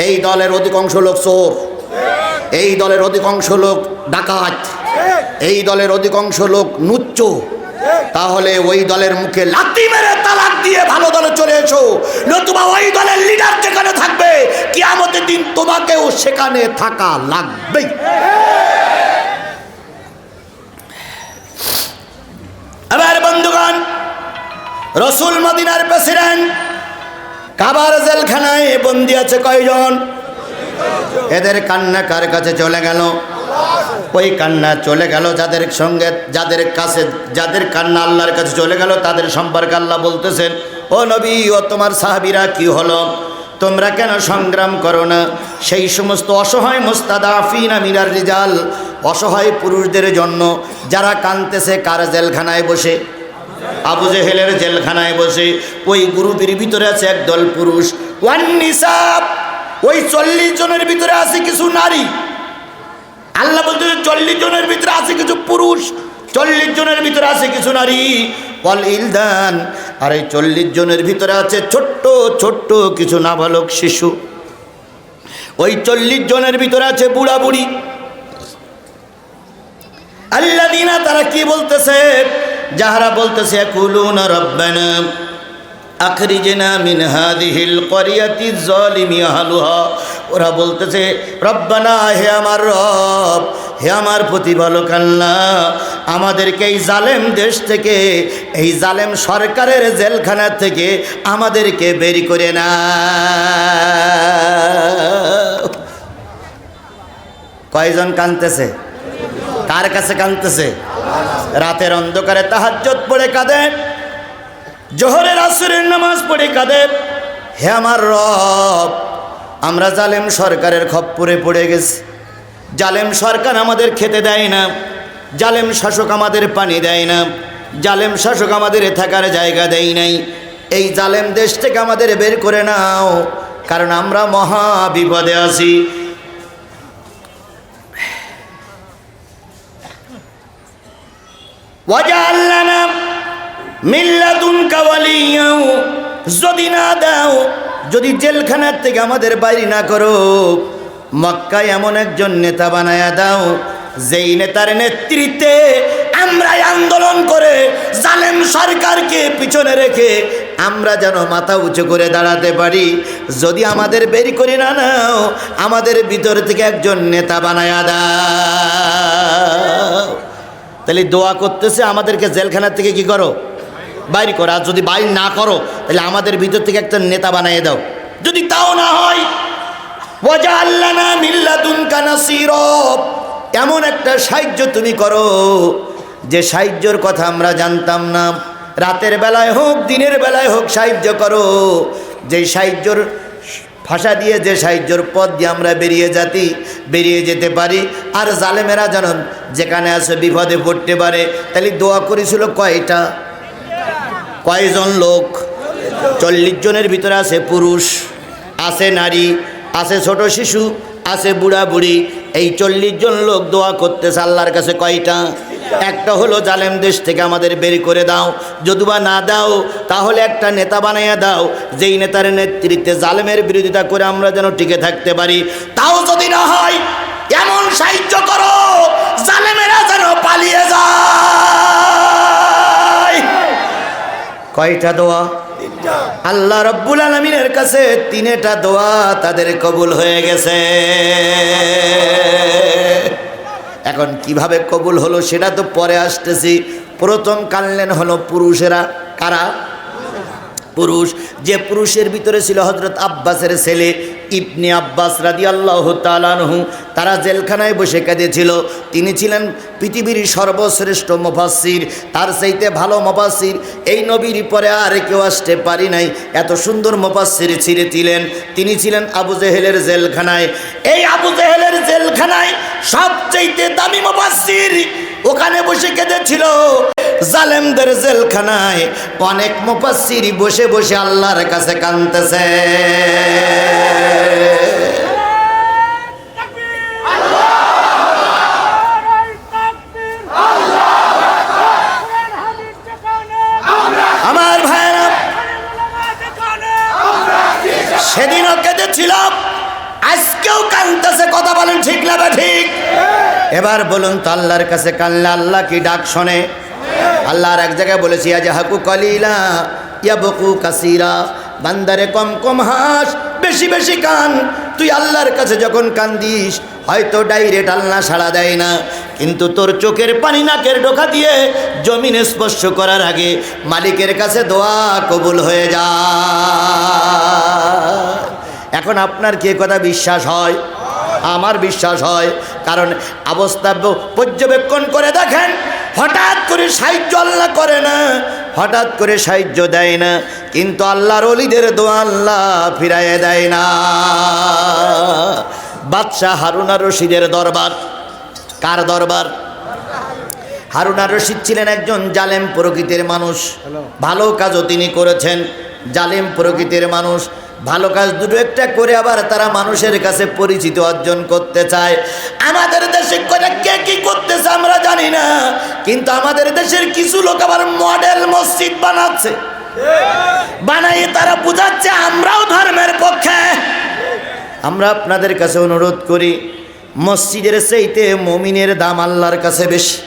এই দলের অধিকাংশ লোক চোর, এই দলের অধিকাংশ লোক ডাকাত, এই দলের অধিকাংশ লোক নুচ্চ, তাহলে ওই দলের মুখে লাথি মেরে তালাক দিয়ে ভালো দলে চলে এসো। নতুবা ওই দলের লিডার যেখানে থাকবে কিয়ামতের দিন তোমাকেও সেখানে থাকা লাগবে। এবার বন্ধুগণ, রসুল মদিনার প্রেসিডেন্ট, কাবার জেলখানায় বন্দি আছে কয়জন? এদের কান্না কার কাছে চলে গেল? ওই কান্না চলে গেল যাদের সঙ্গে, যাদের কাছে, যাদের কান্না আল্লাহর কাছে চলে গেল তাদের সম্পর্কে আল্লাহ বলতেছেন, ও নবী ও তোমার সাহাবীরা কি হলো, তোমরা কেন সংগ্রাম করো না সেই সমস্ত অসহায় মুস্তাদাফিনা মিনার রিজাল, অসহায় পুরুষদের জন্য যারা কাঁদতেছে? কার জেলখানায় বসে? আবু জেহেলের জেলখানায় বসে। ওই গ্রুপের ভিতরে আছে একদল পুরুষ, ওয়ান নিসা, ওই 40 জনের ভিতরে আছে কিছু নারী। আল্লাহ বলতে 40 জনের ভিতরে আছে কিছু পুরুষ, 40 জনের ভিতরে আছে কিছু নারী। ওয়াল ইলদান, আর এই 40 জনের ভিতরে আছে ছোট্ট ছোট্ট কিছু নাবালক শিশু। ওই 40 জনের ভিতরে আছে বুড়া বুড়ি। আল্লাযীনা, তারা কি বলতেছে? যাহারা বলতেছে ইয়াকুলুনা রাব্বানা আখরিজনা মিন হাযিহিল ক্বরিয়াতিজ যালিমি আহলুহা। ওরা বলতেছে রব্বানা, হে আমার রব, হে আমার প্রতিপালক আল্লাহ, আমাদেরকে এই জালেম দেশ থেকে, এই জালেম সরকারের জেলখানা থেকে আমাদেরকে বের করে না। কয়জন কাঁদতেছে? কার কাছে কাঁদতেছে? রাতের অন্ধকারে তাহাজ্জুদ পড়ে কাঁদে, জোহরের আসরের নামাজ পড়ে কাঁদে, হে আমার রব, আমরা জালেম সরকারের খপ্পরে পড়ে গেছি, জালেম সরকার আমাদের খেতে দেয় না, জালেম শাসক আমাদের পানি দেয় না, জালেম শাসক আমাদের থাকার জায়গা দেয় নাই। এই জালেম দেশ থেকে আমাদের বের করে নাও, কারণ আমরা মহা বিপদে আছি। ওয়াজআল লানা মিন লাদুনকা ওয়ালিয়্যা, যদি না দাও, যদি জেলখানার থেকে আমাদের বাইরে না করো, মক্কায় এমন একজন নেতা বানায়া দাও, যেই নেতার নেতৃত্বে আমরা আন্দোলন করে জালেম সরকারকে পিছনে রেখে আমরা যেন মাথা উঁচু করে দাঁড়াতে পারি। যদি আমাদের বের করে না নাও, আমাদের ভিতর থেকে একজন নেতা বানায়া দাও। তাহলে দোয়া করতেছে আমাদেরকে জেলখানার থেকে কি করো, বাইর করো। আর যদি বাইর না করো, তাহলে আমাদের ভিতর থেকে একটা নেতা বানিয়ে দাও। যদি তাও না হয়, ওয়াজআল লানা মিন লাদুনকা নাসীরা, এমন একটা সাহায্য তুমি করো যে সাহায্যর কথা আমরা জানতাম না। রাতের বেলায় হোক, দিনের বেলায় হোক, সাহায্য করো, যে সাহায্যর ভাষা দিয়ে, যে সাহায্যর পথ দিয়ে আমরা বেরিয়ে যেতে পারি, আর জালেমেরা যেন যেখানে আছে বিপদে পড়তে পারে। তাহলে দোয়া করেছিল কয়টা, কয়জন লোক? 40 জনের ভিতরে আছে পুরুষ, আছে নারী, আছে ছোট শিশু, আছে বুড়া বুড়ি। এই 40 জন লোক দোয়া করতেছে আল্লাহর কাছে কয়টা? একটা হলো জালেম দেশ থেকে আমাদের বের করে দাও, যদিবা না দাও তাহলে একটা নেতা বানাইয়া দাও, যেই নেতার নেতৃত্বে জালেমের বিরোধিতা করে আমরা যেন টিকে থাকতে পারি। তাও যদি না হয়, এমন সাহায্য করো জালেমেরা যেন পালিয়ে যায়। কয়টা দোয়া? আল্লাহ রাব্বুল আলামিনের কাছে 3টা দোয়া তাদের কবুল হয়ে গেছে। এখন কিভাবে কবুল হলো সেটা তো পরে আসতেছি। প্রথম কানলেন হলো পুরুষেরা। কারা? পুরুষ। যে পুরুষের ভিতরে ছিল হযরত আব্বাসের ছেলে ইবনে আব্বাস রাদিয়াল্লাহু তাআলা আনহু। তারা জেলখানায় বসে কেঁদেছিল। তিনি ছিলেন পৃথিবীর সর্বশ্রেষ্ঠ মুফাসসির, তার চাইতে ভালো মুফাসসির এই নবীর পরে আর কেউ আসতে পারি নাই। এত সুন্দর মুফাসসির ছিলেন তিনি। ছিলেন আবু জেহেলের জেলখানায়। এই আবু জেহেলের জেলখানায় সবচাইতে দামি মুফাসসির ওখানে বসে কেঁদেছিল। জালেমদের জেলখানায় অনেক মুফাসসির বসে বসে আল্লাহর কাছে কাঁদতেছে। আমার ভাইরা, সেদিনও কেঁদেছিল, আজকেও কাঁদতেছে। কথা বলেন ঠিক না ঠিক? এবার বলুন তো, আল্লাহর কাছে কানলে আল্লাহ কি ডাক শোনে? আল্লাহর এক জায়গায় বলেছি, ইয়াজহাকু কালিলা ইয়াবকু কাসীরা, বান্দারে কম কম হাস, বেশি বেশি কান। তুই আল্লাহর কাছে যখন কান্দিস, হয়তো ডাইরেক্ট আল্লাহ সাড়া দেয় না, কিন্তু তোর চোখের পানি নাকের ডোকা দিয়ে জমিনে স্পর্শ করার আগে মালিকের কাছে দোয়া কবুল হয়ে যায়। এখন আপনার কি কথা বিশ্বাস হয়? আমার বিশ্বাস হয়। কারণ অবস্থা পর্যবেক্ষণ করে দেখেন, হঠাৎ করে সাহায্য আল্লাহ করে না, হঠাৎ করে সাহায্য দেয় না, কিন্তু আল্লাহর ওলিদের দোয়া আল্লাহ ফিরাইয়ে দেয় না। বাদশাহ হারুন আর রশিদের দরবার। কার দরবার? হারুন আর রশিদ ছিলেন একজন জালেম প্রকৃতির মানুষ। ভালো কাজও তিনি করেছেন। জালেম প্রকৃতির মানুষ, ভালো কাজ দুটো একটা করে আবার তারা মানুষের কাছে পরিচিতি অর্জন করতে চায়। আমাদের দেশে করে কে কি করতেছে আমরা জানি না, কিন্তু আমাদের দেশের কিছু লোক আবার মডেল মসজিদ বানাচ্ছে, বানাই তারা বুঝাচ্ছে আমরাও ধর্মের পক্ষে। আমরা আপনাদের কাছে অনুরোধ করি, মসজিদের চাইতে মুমিনের দাম আল্লাহর কাছে বেশি।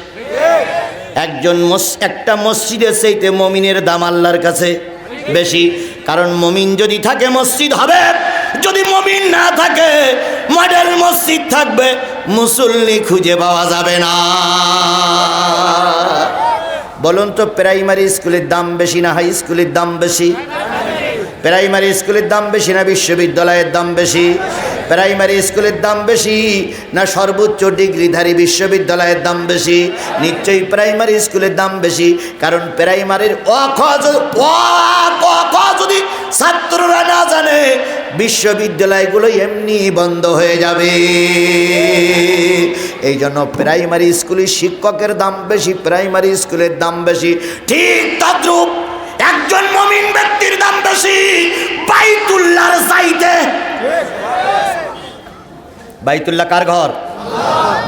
একটা মসজিদের চাইতে মুমিনের দাম আল্লাহর কাছে বেশি। কারণ মুমিন যদি থাকে মসজিদ হবে, যদি মুমিন না থাকে মডেল মসজিদ থাকবে, মুসল্লি খুঁজে পাওয়া যাবে না। বলুন তো, প্রাইমারি স্কুলের দাম বেশি না হাই স্কুলের দাম বেশি? প্রাইমারি স্কুলের দাম বেশি না বিশ্ববিদ্যালয়ের দাম বেশি? প্রাইমারি স্কুলের দাম বেশি না সর্বোচ্চ ডিগ্রিধারী বিশ্ববিদ্যালয়ের দাম বেশি? নিশ্চয়ই প্রাইমারি স্কুলের দাম বেশি। কারণ প্রাইমারির অ ক যদি ছাত্ররা না জানে, বিশ্ববিদ্যালয়গুলো এমনি বন্ধ হয়ে যাবে। এই জন্য প্রাইমারি স্কুলের শিক্ষকের দাম বেশি, প্রাইমারি স্কুলের দাম বেশি। ঠিক তদ্রূপ একজন মুমিন ব্যক্তির দাম বেশি বাইতুল্লাহর চাইতে। বাইতুল্লাহ কার ঘর?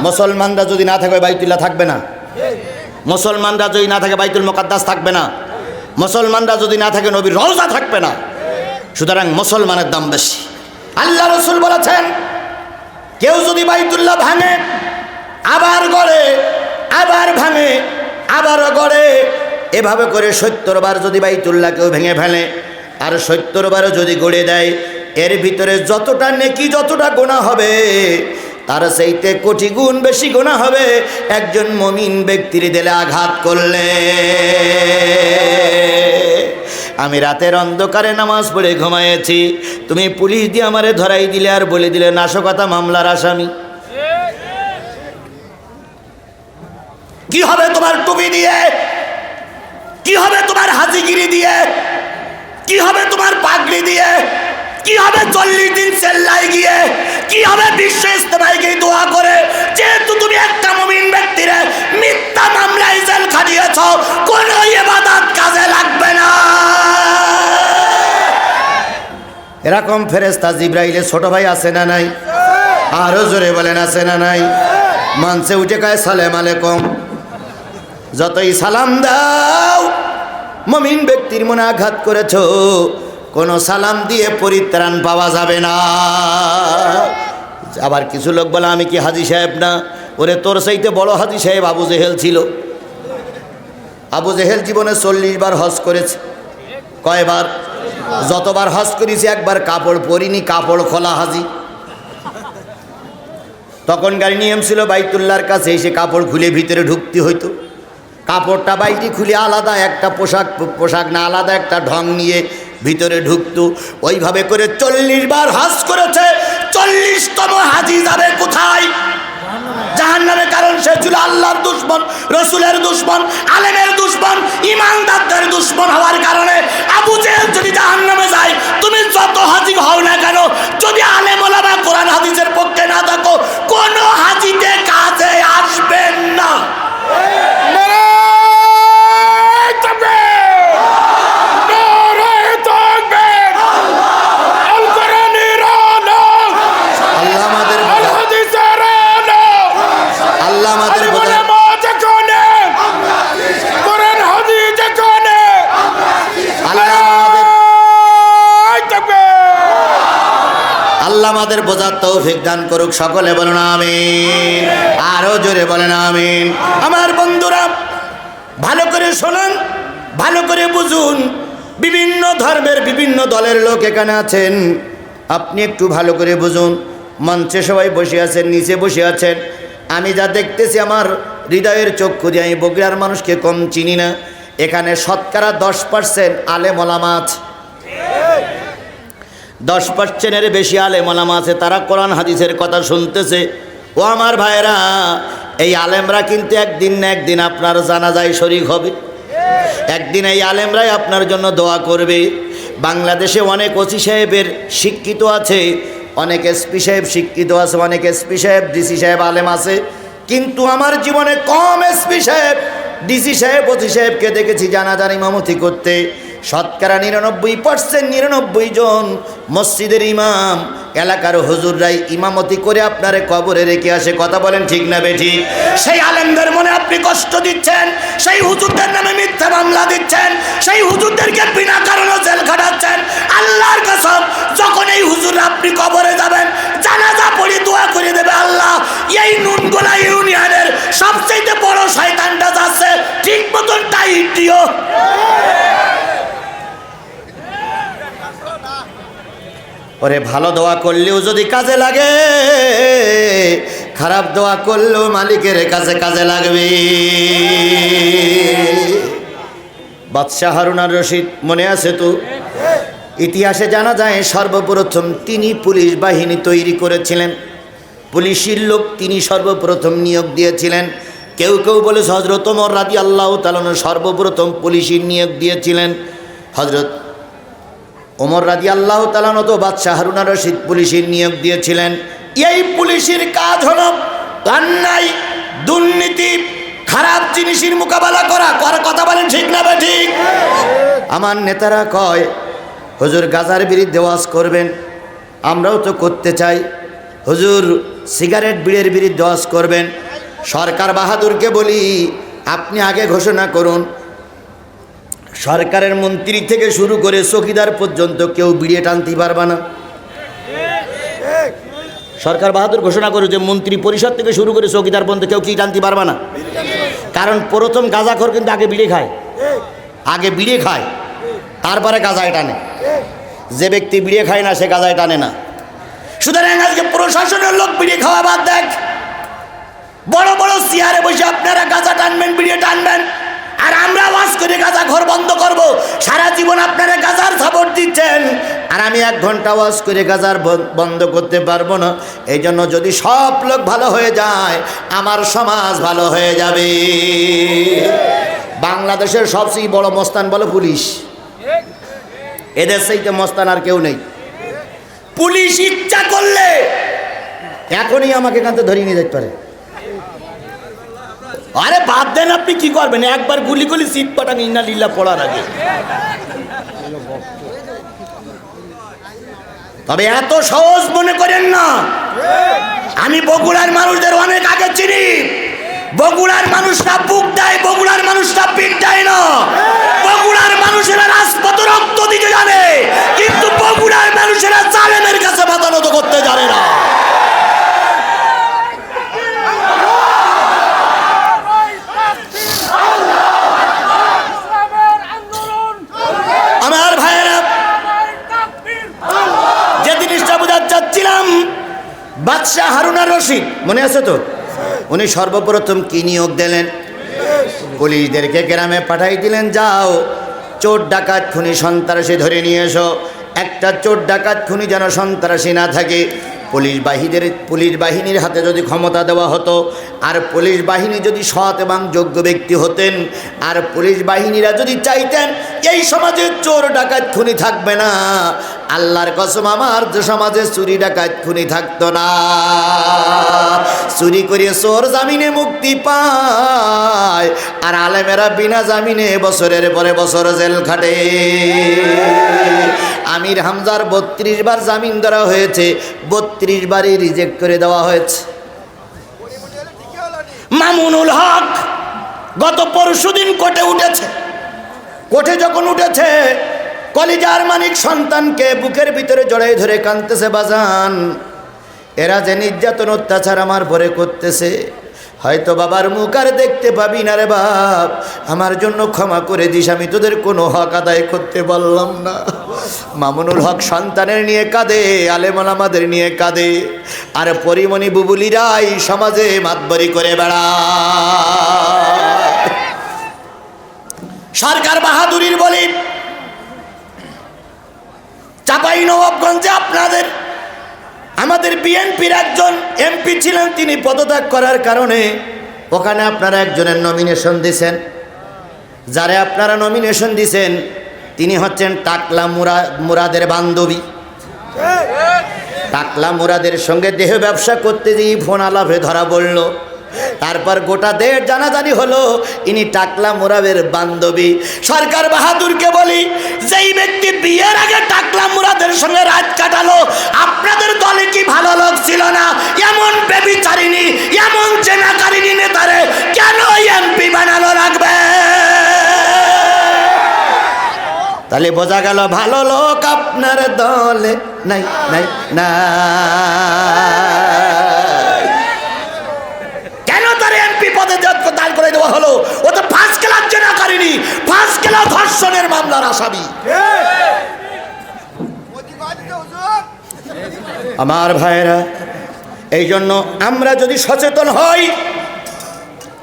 মুসলমানরা যদি না থাকে বাইতুল্লাহ থাকবে না। মুসলমানরা যদি না থাকে বাইতুল মুকাদ্দাস থাকবে না। মুসলমানরা যদি না থাকে নবীর রওজা থাকবে না। সুতরাং মুসলমানের দাম বেশি। আল্লাহ রাসূল বলেছেন, কেউ যদি বাইতুল্লাহ ভাঙে আবার গড়ে, আবার ভাঙে আবারও গড়ে, এভাবে করে 70 বার যদি বাইতুল্লাহ কেউ ভেঙে ফেলে আর 70 বারও যদি গড়ে দেয়, এর ভিতরে যতটা নেকি যতটা গুনাহ হবে তার চাইতে কোটি গুণ বেশি গুনাহ হবে একজন মুমিন ব্যক্তির দিলে আঘাত করলে। আমি রাতের অন্ধকারে নামাজ পড়ে ঘুমায়েছি, তুমি পুলিশ দিয়ে আমারে ধরাই দিলে আর বলে দিলে নাশকতা মামলার আসামি। কি হবে তোমার টুপি দিয়ে? কি হবে তোমার হাজিগিরি দিয়ে? কি হবে তোমার পাগড়ি দিয়ে? কি হবে 40 দিন চেল্লাই গিয়ে? কি হবে বিশ্ব ইস্তেমায় গিয়ে দোয়া করে? যেহেতু তুমি একটা মুমিন ব্যক্তিরে মিথ্যা মামলায় জেল খাটিয়েছ, কোনো ইবাদত কাজে লাগবে না। এরকম ফেরেশতা জিবরাইলের ছোট ভাই আছে না নাই? আরো জোরে বলেন আছে না নাই? মঞ্চে উঠে কয় সালাম আলাইকুম। যতই সালাম দাও, মুমিন ব্যক্তির মনে আঘাত করেছ, কোনো সালাম দিয়ে পরিত্রাণ পাওয়া যাবে না। আবার কিছু লোক বলে আমি কি হাজী সাহেব না? ওরে তোর চাইতে বড় হাজী সাহেব আবু জেহেল ছিল। আবু জেহেল জীবনে 40 বার হজ করেছে। কয়বার? যতবার হজ করেছে একবার কাপড় পরিনি, কাপড় খোলা হাজি। তখনকার নিয়ম ছিল বাইতুল্লাহর কাছে এসে কাপড় খুলে ভিতরে ঢুকতে হইতো। কাপড়টা বাইরে খুলে আলাদা একটা পোশাক না আলাদা একটা ঢং নিয়ে ভিতরে ঢুকতো। ওইভাবে করে 40 বার হজ করেছে। 40তম হাজি যাবে কোথায়? জাহান্নামে। কারণ সে ছিল আল্লাহর দুশমন, রসুলের দুশমন, আলেমের দুশমন, ইমানদারদের দুশমন হওয়ার কারণে আবু জেহেল যদি জাহান্নামে যায়, তুমি যত হাজি হও না কেন, যদি আলেম ওলামা কোরআন হাদিসের পক্ষে না থাকো, কোনো হাজিতে কাজে আসবেন না। আল্লাহ আমাদের বোঝার তৌফিক দান করুক। সকলে বলুন আমিন। আরো জোরে বলেন আমিন। আমার বন্ধুরা ভালো করে শোনেন, ভালো করে বুঝুন। বিভিন্ন ধর্মের বিভিন্ন দলের লোক এখানে আছেন, আপনি একটু ভালো করে বুঝুন। মঞ্চে সবাই বসে আছেন, নিচে বসে আছেন। আমি যা দেখতেছি আমার হৃদয়ের চক্ষু দিয়ে, আমি বগুড়ার মানুষকে কম চিনি না। এখানে শতকরা 10% আলেম ওলামা আছে। 10%-এর বেশি আলেম ওলামা আছে। তারা কোরআন হাদিসের কথা শুনতেছে। ও আমার ভাইরা, এই আলেমরা কিন্তু একদিন না একদিন আপনার জানাজায় শরীক হবে। একদিন এই আলেমরাই আপনার জন্য দোয়া করবে। বাংলাদেশে অনেক ওসি সাহেবের শিক্ষিত আছে, অনেক এসপি সাহেব শিক্ষিত আছে, অনেক এসপি সাহেব ডিসি সাহেব আলেম আছে। কিন্তু আমার জীবনে কম এসপি সাহেব ডিসি সাহেব ওসি সাহেবকে দেখেছি জানাজার ইমামতি করতে। শতকরা 99% 99 জন মসজিদের ইমাম, এলাকার হুজুররাই ইমামতি করে আপনারে কবরে রেখে আসে। কথা বলেন ঠিক না বেঠিক? সেই আলেমদের মনে আপনি কষ্ট দিচ্ছেন, সেই হুজুরদের নামে মিথ্যা মামলা দিচ্ছেন, সেই হুজুরদেরকে বিনা কারণে জেল খাটাচ্ছেন। আল্লাহর কসম, যখন এই হুজুর আপনি কবরে যাবেন, জানাজা পড়ে দোয়া করে দেবে, আল্লাহ এই নুনগোলা ইউনিয়নের সবচেয়ে বড় শয়তানটা যাচ্ছে, ঠিক মতন টাইট দিও। ওরে ভালো দোয়া করলেও যদি কাজে লাগে, খারাপ দোয়া করলেও মালিকের কাছে কাজে লাগবে। বাদশাহ হারুন আর রশিদ মনে আছে তো? ইতিহাসে জানা যায় সর্বপ্রথম তিনি পুলিশ বাহিনী তৈরি করেছিলেন। পুলিশের লোক তিনি সর্বপ্রথম নিয়োগ দিয়েছিলেন। কেউ কেউ বলে হযরত ওমর রাদিয়াল্লাহু তাআলা সর্বপ্রথম পুলিশের নিয়োগ দিয়েছিলেন। হযরত ওমর রাদিয়াল্লাহু তাআলা তো বাদশাহ হারুন আর রশিদ পুলিশের নিয়োগ দিয়েছিলেন। এই পুলিশের কাজ হলো অন্যায়, দুর্নীতি, খারাপ জিনিসের মোকাবেলা করা। কথা বলেন ঠিক না বে ঠিক? আমার নেতারা কয় হুজুর গাজার বিরুদ্ধে ওয়াজ করবেন, আমরাও তো করতে চাই। হুজুর সিগারেট বিড়ির বিরুদ্ধে ওয়াজ করবেন। সরকার বাহাদুরকে বলি আপনি আগে ঘোষণা করুন, সরকারের মন্ত্রী থেকে শুরু করে চৌকিদার পর্যন্ত কেউ বিড়ি টানতে পারবে না। সরকার বাহাদুর ঘোষণা করে যে মন্ত্রী পরিষদ থেকে শুরু করে চৌকিদার পর্যন্ত কেউ কি টানতে পারবে না। কারণ প্রথম গাঁজাখোর কিন্তু আগে বিড়ি খায়, আগে বিড়ি খায় তারপরে গাঁজায় টানে। যে ব্যক্তি বিড়ি খায় না সে গাঁজায় টানে না। সুতরাং আজকে প্রশাসনের লোক বিড়ি খাওয়া বাদ দেখ, বড় বড় চেয়ারে বসে আপনারা গাঁজা টানবেন, বিড়ি টানবেন, আর আমরা ওয়াজ করে গাঁজা ঘর বন্ধ করব। সারা জীবন আপনারা গাঁজার সাপোর্ট দিচ্ছেন, আর আমি 1 ঘন্টা ওয়াজ করে গাঁজার বন্ধ করতে পারবো না। এই জন্য যদি সব লোক ভালো হয়ে যায় আমার সমাজ ভালো হয়ে যাবে। বাংলাদেশের সবচেয়ে বড় মস্তান বলো পুলিশ। এদের চাইতে মস্তান আর কেউ নেই। পুলিশ ইচ্ছা করলে এখনই আমাকে কাঁধে ধরিয়ে নিয়ে যেতে পারে। আরে বাদ দেন, আপনি কি করবেন? একবার গুলি গুলি সিট পাঠান ইন্না লিল্লাহ পড়ার আগে। তবে এত সহজ মনে করেন না। আমি বগুড়ার মানুষদের অনেক আগে চিনি। বগুড়ার মানুষরা বুক দেয়, বগুড়ার মানুষরা পিঠ দেয় না। বগুড়ার মানুষেরা রাজপথ রক্ত দিতে জানে, কিন্তু বগুড়ার মানুষেরা জালেমের কাছে মাথা নত করতে জানে না। আমার ভাইয়েরা, যে জিনিসটা বোঝাতে চাচ্ছিলাম, বাদশাহ হারুন আর রশিদ মনে আছে তো? উনি সর্বপ্রথম কি নিয়োগ দিলেন? পুলিশদেরকে গ্রামে পাঠাই দিলেন, যাও চোর ডাকাত খুনি সন্ত্রাসী ধরে নিয়ে এসো। একটা চোর ডাকাত খুনি যেন সন্ত্রাসী না থাকে। পুলিশ বাহিনীর হাতে যদি ক্ষমতা দেওয়া হতো, আর পুলিশ বাহিনী যদি সৎ এবং যোগ্য ব্যক্তি হতেন, আর পুলিশ বাহিনীরা যদি চাইতেন এই সমাজে চোর ডাকাত খুনি থাকবে না, আল্লাহর কসম আমার সমাজে চুরি ডাকাত খুনি থাকতো না। চুরি করে চোর জামিনে মুক্তি পায়, আর আলেমেরা বিনা জামিনে বছরের পরে বছর জেল খাটে। আমির হামজার 32 বার জামিন ধরা হয়েছে, 32 বারই রিজেক্ট করে দেওয়া হয়েছে। মামুনুল হক গত পরশুদিন কোর্টে উঠেছে। কোর্টে যখন উঠেছে, কলিজার মানিক সন্তানকে বুকের ভিতরে জড়াই ধরে কাঁদতেছে, বাজান এরা যে নির্যাতন অত্যাচার আমার পরে করতেছে, হয়তো বাবার মুখ আর দেখতে পাবি না রে বাপ, আমার জন্য ক্ষমা করে দিস, আমি তোদের কোনো হক আদায় করতে পারলাম না। মামুনুল হক সন্তানের নিয়ে কাঁদে, আলেম ওলামাদের নিয়ে কাঁদে, আর পরিমণি বুবুলিরাই সমাজে মাতবরি করে বেড়ায়। সরকার বাহাদুরির বলি চাঁপাইনবাবগঞ্জে আমাদের বিএনপির একজন এমপি ছিলেন, তিনি পদত্যাগ করার কারণে ওখানে আপনারা একজনের নমিনেশন দিয়েছেন। যারে আপনারা নমিনেশন দিয়েছেন তিনি হচ্ছেন টাকলা মুরাদের বান্ধবী। টাকলা মুরাদের সঙ্গে দেহ ব্যবসা করতে গিয়ে ফোন আলাপে ধরা পড়ল। তারপর গোটা দেশ জানাজানি হলো ইনি টাকলা মুরাদের বান্ধবী। সরকার বাহাদুরকে বলি, যেই ব্যক্তি বিয়ের আগে টাকলা মুরাদের সঙ্গে রাত কাটালো, আপনাদের দলে কি ভালো লোক ছিল না? এমন বেবিচারিণী, এমন জেনাকারিণী নেতারে কেন এমপি বানালো রাখবে? তাহলে বোঝা গেল ভালো লোক আপনার দলে নাই নাই না। দাঁড় করে দেওয়া হলো? ও তো 5 ক্লাস জেনাকারিণী, 5 ক্লাস ধর্ষণের মামলার আসামি। আমার ভাইরা, এই জন্য আমরা যদি সচেতন হই,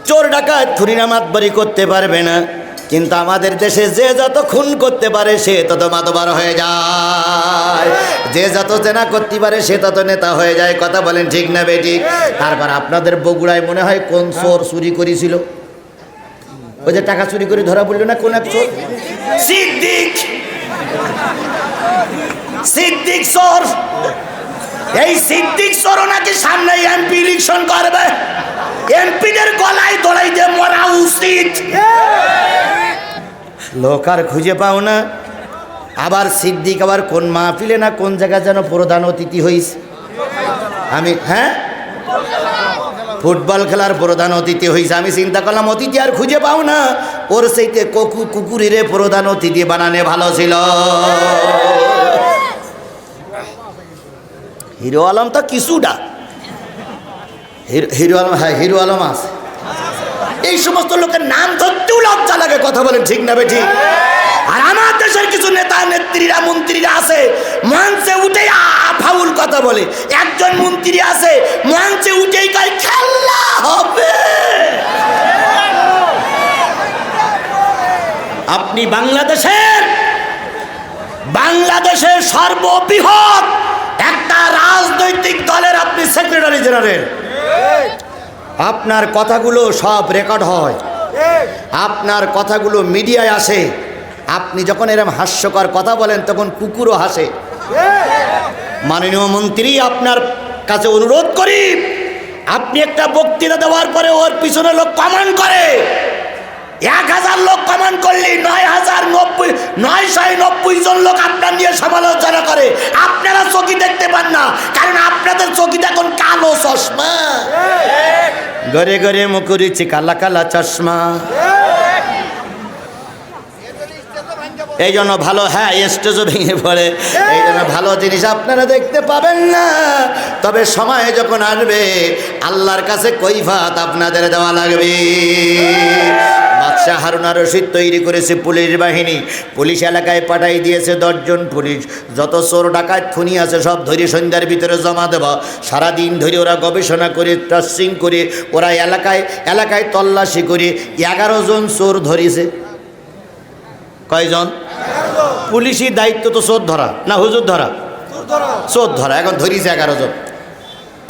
চোর ডাকাত খুনিরা মাতবরি করতে পারবে না, কিন্তু আমাদের দেশে যে যত খুন করতে পারে সে তত মাতবার হয়ে যায়, যে যত জেনা করতে পারে সে তত নেতা হয়ে যায়। কথা বলেন ঠিক না বেঠিক? তারপর আপনাদের বগুড়ায় মনে হয় কোন চোর চুরি করেছিল, ওই যে টাকা চুরি করে ধরা পড়ল না কোন এক চোর, সিদ্দিক। সিদ্দিক চোর। এই সিদ্দিক চোর নাকি সামনে এমপি ইলেকশন করবে। এমপিদের গলায় দড়াই দিয়ে মরা উচিত। লোক আর খুঁজে পাও না। আবার সিদ্দিক আবার কোন মাহফিলে না কোন জায়গায় যেন প্রধান অতিথি হইছে। আমি ফুটবল খেলার প্রধান অতিথি হয়েছে। আমি চিন্তা করলাম অতিথি আর খুঁজে পাও না, ওর সেইতে কুকুরের প্রধান অতিথি বানানে ভালো ছিল। হিরো আলম তো কিছুটা, হিরো আলম, হ্যাঁ হিরো আলম আছে। এই সমস্ত লোকের নাম ধরতেও লজ্জা লাগে, কথা বলেন ঠিক না বেঠিক? আর আমার দেশের কিছু নেতা নেত্রীরা মন্ত্রীরা আছে মঞ্চে উঠে ফাউল কথা বলে। একজন মন্ত্রী আছে মঞ্চে উঠেই কয় খেলা হবে। আপনি বাংলাদেশের সর্ববৃহৎ একটা রাজনৈতিক দলের আপনি সেক্রেটারি জেনারেল, আপনার কথাগুলো সব রেকর্ড হয়, আপনার কথাগুলো মিডিয়ায় আসে। আপনি যখন এরকম হাস্যকর কথা বলেন তখন কুকুরও হাসে। মাননীয় মন্ত্রী, আপনার কাছে অনুরোধ করি, আপনি একটা বক্তৃতা দেওয়ার পরে ওর পিছনে লোক কমেন্ট করে। 1000 লোক কমেন্ট করলে 990 জন লোক আপনার নিয়ে সমালোচনা করে। আপনারা চোখে দেখতে পান না, কারণ আপনাদের চোখে এখন কালো চশমা, ঘরে ঘরে মুখরিছে কালা কালা চশমা। এই জন্য ভালো, হ্যাঁ স্টেজও ভেঙে পড়ে। এই জন্য ভালো জিনিস আপনারা দেখতে পাবেন না। তবে সময় যখন আসবে আল্লাহর কাছে কৈফাত আপনাদের দেওয়া লাগবে। বাদশাহ হারুন আর রশিদ তৈরি করেছে পুলিশ বাহিনী, পুলিশ এলাকায় পাঠাই দিয়েছে 10 জন পুলিশ। যত চোর ডাকাত খুনি আছে সব ধরে সন্ধ্যার ভিতরে জমা দেওয়া। সারাদিন ধরে ওরা গবেষণা করে ট্রাসিং করে ওরা এলাকায় তল্লাশি করে 11 জন চোর ধরেছে। কয়জন? পুলিশি দায়িত্ব তো চোর ধরা না হুজুর ধরা? চোর ধরা। এখন ধরিছে 11 জন।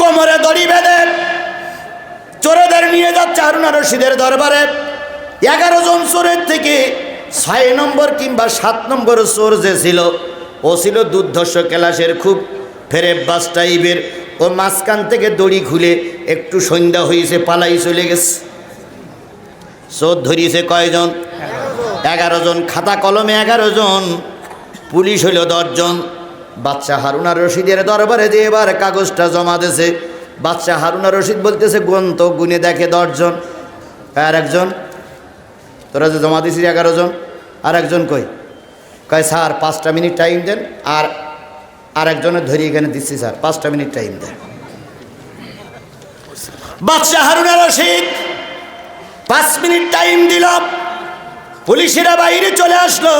কোমরে দড়ি বেঁধে চোরেদের নিয়ে যাচ্ছে হারুন আর রশিদের দরবারে। 11 জন চোরের থেকে 6 নম্বর কিংবা 7 নম্বর চোর যে ছিল, ও ছিল দুর্ধর্ষ ক্লাসের, খুব ফেরেববাজ টাইপের। ও মাঝখান থেকে দড়ি খুলে একটু সন্ধ্যা হয়েছে পালাই চলে গেছে। চোর ধরিয়েছে কয়জন? 11 জন। খাতা কলমে 11 জন, পুলিশ হইল 10 জন। বাদশাহ হারুন আর রশিদের দরবারে যে এবার কাগজটা জমা দিয়েছে, বাদশাহ হারুন আর রশিদ বলতেছে গ্রন্থ গুনে দেখে 10 জন। আর একজন, তোরা যে জমা দিয়েছিস 11 জন, আর একজন কই? কয় স্যার 5টা মিনিট টাইম দেন। আর একজনের ধরি এখানে দিচ্ছি স্যার, 5টা মিনিট টাইম দেন। বাদশাহ হারুন আর রশিদ 5 মিনিট টাইম দিল। পুলিশেরা বাইরে চলে আসলো,